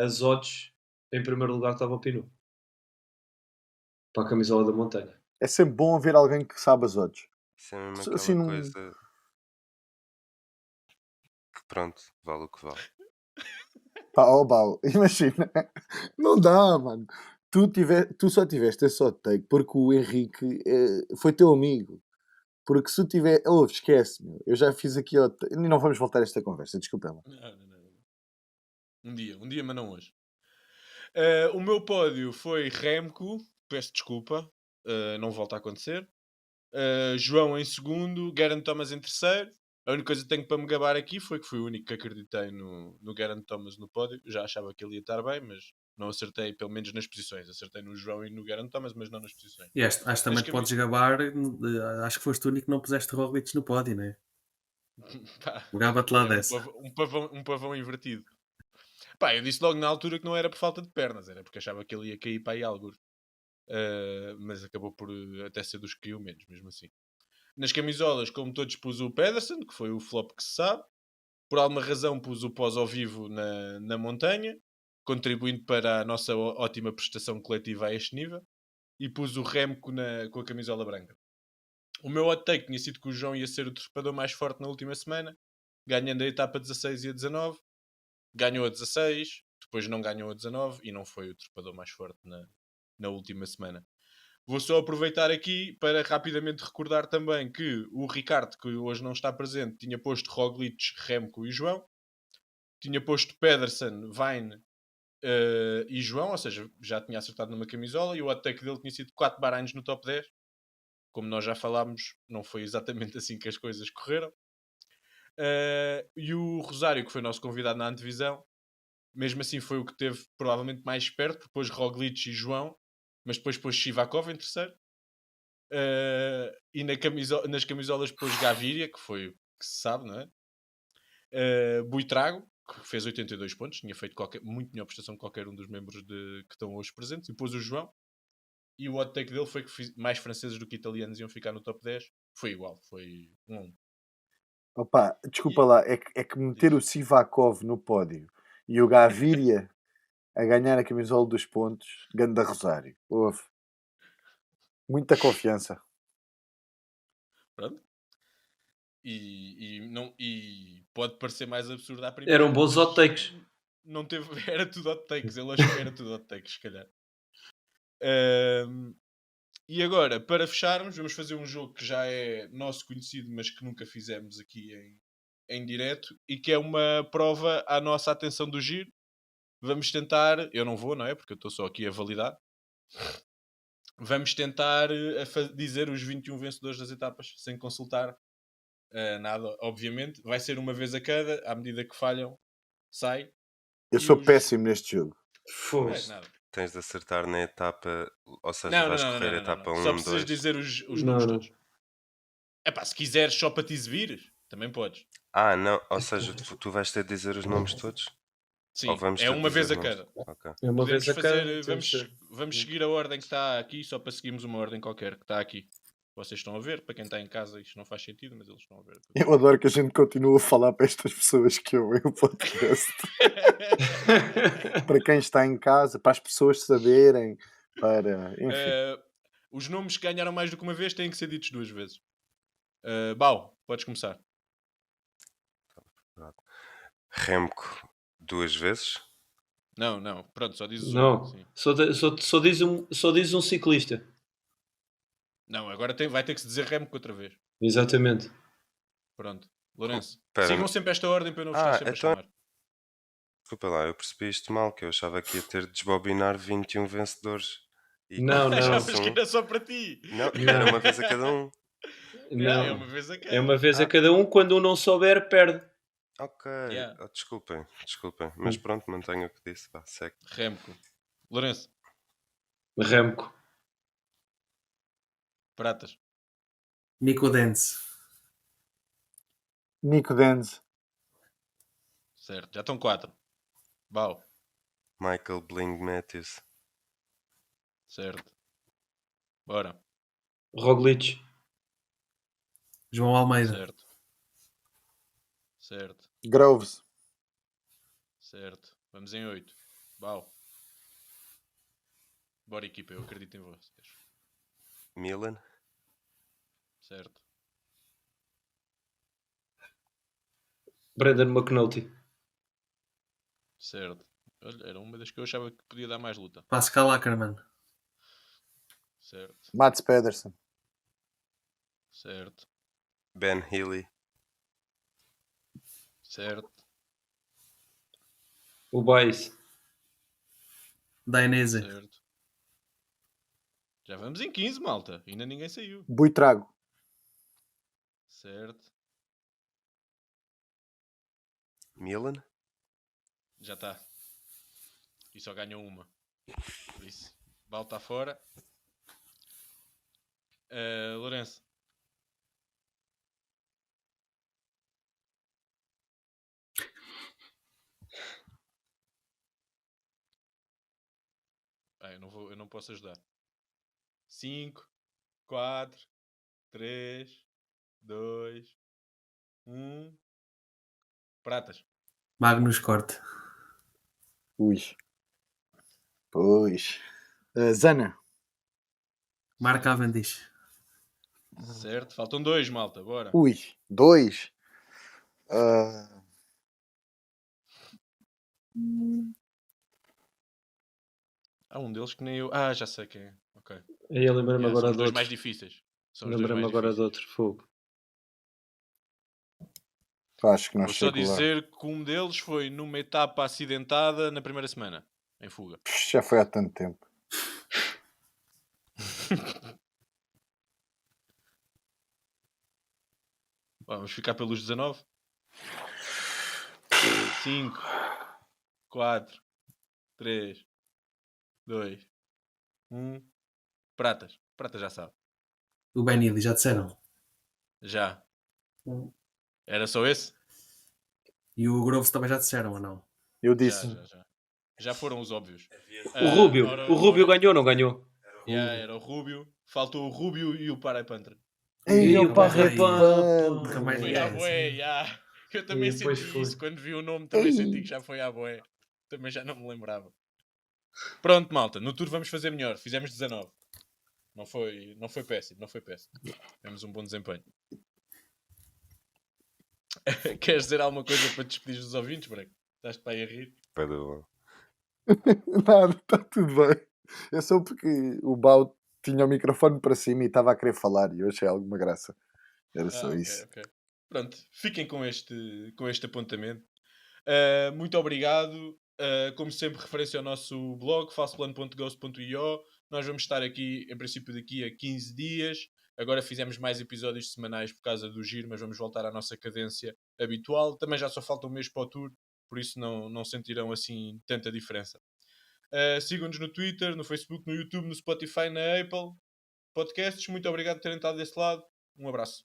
as odds, em primeiro lugar estava o Pinot. Para a camisola da montanha. É sempre bom haver alguém que sabe as odds. Isso é mesmo Assim, aquela não- coisa que pronto, vale o que vale. Pá, oh, Bal, imagina. Não dá, mano. Tu só tiveste esse hot take porque o Henrique foi teu amigo. Porque se tu tiver. Ouve, esquece, meu. Eu já fiz aqui. E não vamos voltar a esta conversa, desculpa lá. Não. Um dia, mas não hoje. O meu pódio foi Remco, peço desculpa, não volta a acontecer. João em segundo, Geraint Thomas em terceiro. A única coisa que tenho para me gabar aqui foi que fui o único que acreditei no Geraint Thomas no pódio. Já achava que ele ia estar bem, mas não acertei, pelo menos nas posições. Acertei no João e no Geraint Thomas, mas não nas posições. E acho que também Nas te podes gabar. Acho que foste o único que não puseste Roglic no pódio, né? Pá, Gaba-te lá é dessa. um pavão invertido. Pá, eu disse logo na altura que não era por falta de pernas, era porque achava que ele ia cair para aí algures. Mas acabou por até ser dos que caiu menos, mesmo assim. Nas camisolas, como todos, pus o Pedersen, que foi o flop que se sabe. Por alguma razão pus o pós ao vivo na montanha, contribuindo para a nossa ótima prestação coletiva a este nível. E pus o Remco com a camisola branca. O meu hot take tinha sido que o João ia ser o trepador mais forte na última semana, ganhando a etapa 16 e a 19. Ganhou a 16, depois não ganhou a 19 e não foi o trepador mais forte na última semana. Vou só aproveitar aqui para rapidamente recordar também que o Ricardo, que hoje não está presente, tinha posto Roglic, Remco e João. Tinha posto Pedersen, Vine e João, ou seja, já tinha acertado numa camisola. E o hot-take dele tinha sido 4 Bahreins no top 10. Como nós já falámos, não foi exatamente assim que as coisas correram. E o Rosário, que foi nosso convidado na antevisão, mesmo assim foi o que teve provavelmente mais perto. Depois Roglic e João, mas depois pôs Shivakov em terceiro. E nas camisolas pôs Gaviria, que foi o que se sabe, não é? Buitrago, que fez 82 pontos, tinha feito muito melhor prestação que qualquer um dos membros que estão hoje presentes, e pôs o João. E o hot take dele foi que mais franceses do que italianos iam ficar no top 10. Foi igual, foi 1-1. Opa, desculpa lá, é que meter o Sivakov no pódio e o Gaviria a ganhar a camisola dos pontos, ganda Rosário. Houve muita confiança. Pronto. E pode parecer mais absurdo à primeira. Eram bons mas hot takes. Não teve, era tudo hot takes. Ele achou que era tudo hot takes, se calhar. E agora, para fecharmos, vamos fazer um jogo que já é nosso conhecido, mas que nunca fizemos aqui em direto, e que é uma prova à nossa atenção do giro. Vamos tentar, eu não vou, não é? Porque eu estou só aqui a validar. Vamos tentar dizer os 21 vencedores das etapas, sem consultar nada, obviamente. Vai ser uma vez a cada, à medida que falham, sai. Eu sou péssimo neste jogo. Não é nada. Tens de acertar na etapa, ou seja, Não, vais não, correr não, a etapa não. 1, Só precisas 2. dizer os Não, nomes não. todos. Epá, se quiseres só para te exibir, também podes. Ah, não, ou seja, tu vais ter de dizer os nomes todos? Sim, Ou vamos é ter de uma dizer vez a os nomes? cada. Ok. É uma Podemos vez a cada. fazer, vamos seguir a ordem que está aqui, só para seguirmos uma ordem qualquer que está aqui. Vocês estão a ver, para quem está em casa isto não faz sentido, mas eles estão a ver. Eu adoro que a gente continue a falar para estas pessoas que ouvem o podcast. Para quem está em casa, para as pessoas saberem, para... Enfim. Os nomes que ganharam mais do que uma vez têm que ser ditos 2 vezes. Bau, podes começar. Remco 2 vezes. Não, pronto, só dizes Não, sim. só diz um ciclista. Não, agora vai ter que se dizer Remco outra vez. Exatamente. Pronto. Lourenço, Pera, sigam mas- sempre esta ordem para eu não vos estar sempre então- a chamar. Desculpa lá, eu percebi isto mal, que eu achava que ia ter de desbobinar 21 vencedores. E Não, quando não. fosse Achavas que era só para ti. Não, era uma vez a cada um. Yeah, é Não. uma vez a cada. É uma vez a cada um, quando um não souber, perde. Ok, Yeah. desculpem. Mas pronto, mantenho o que disse. Vá, segue. Remco. Lourenço, Remco. Pratas. Nico Dance. Nico Denz. Certo, já estão 4. Bau. Michael Bling Matthews. Certo. Bora. Roglic. João Almeida. Certo. Certo. Groves. Certo. Vamos em 8. Bau. Bora, equipa, eu acredito em vocês. Milan. Certo. Brendan McNulty. Certo. Olha, era uma das que eu achava que podia dar mais luta. Pascal Ackermann. Certo. Mats Pedersen. Certo. Ben Healy. Certo. O Baez. Dainese. Certo. Já vamos em 15, malta. Ainda ninguém saiu. Buitrago. Certo. Milan. Já está. E só ganhou uma. Por isso. Bal está fora. Lourenço. Eu não posso ajudar. 5, 4, 3, 2, 1. Pratas. Magnus Corte. Ui. Pois. Zana. Mark Cavendish. Certo. Faltam 2, malta. Bora. Ui. 2. Há um deles que nem eu. Já sei quem é. Ok. Aí eu lembrei-me São agora os de dois outro. mais difíceis. São os dois Lembrei-me mais agora de difíceis. outro. Fogo. Acho que não Vou só chego lá. dizer que um deles foi numa etapa acidentada na primeira semana. Em fuga. Já foi há tanto tempo. Vamos ficar pelos 19. 5, 4, 3, 2, 1. Pratas. Pratas já sabe. O Benili, já disseram. Já. Era só esse? E o Groves também já disseram ou não? Eu disse. Já. Já foram os óbvios. O Rúbio ganhou ou não ganhou? Era o Rúbio. Faltou o Rúbio e o Parapantra. Ei, E o o Parrepante. Nunca mais Foi vi à essa. bué, já. Eu também E depois senti foi. isso. Quando vi o nome, também Ei. senti que já foi à bué. Também já não me lembrava. Pronto, malta. No tour vamos fazer melhor. Fizemos 19. Não foi péssimo. Temos um bom desempenho. Queres dizer alguma coisa para te despedir dos ouvintes, Breco? Estás-te para aí a rir? Pedro bom. Nada, está tudo bem. É só porque o Bau tinha o microfone para cima e estava a querer falar e eu achei alguma graça. Era só Ok, isso. ok. Pronto, fiquem com este apontamento. Muito obrigado. Como sempre, referência ao nosso blog, falsoplano.ghost.io. Nós vamos estar aqui, em princípio, daqui a 15 dias. Agora fizemos mais episódios semanais por causa do giro, mas vamos voltar à nossa cadência habitual. Também já só falta um mês para o tour, por isso não sentirão assim tanta diferença. Sigam-nos no Twitter, no Facebook, no YouTube, no Spotify, na Apple Podcasts. Muito obrigado por terem estado desse lado. Um abraço.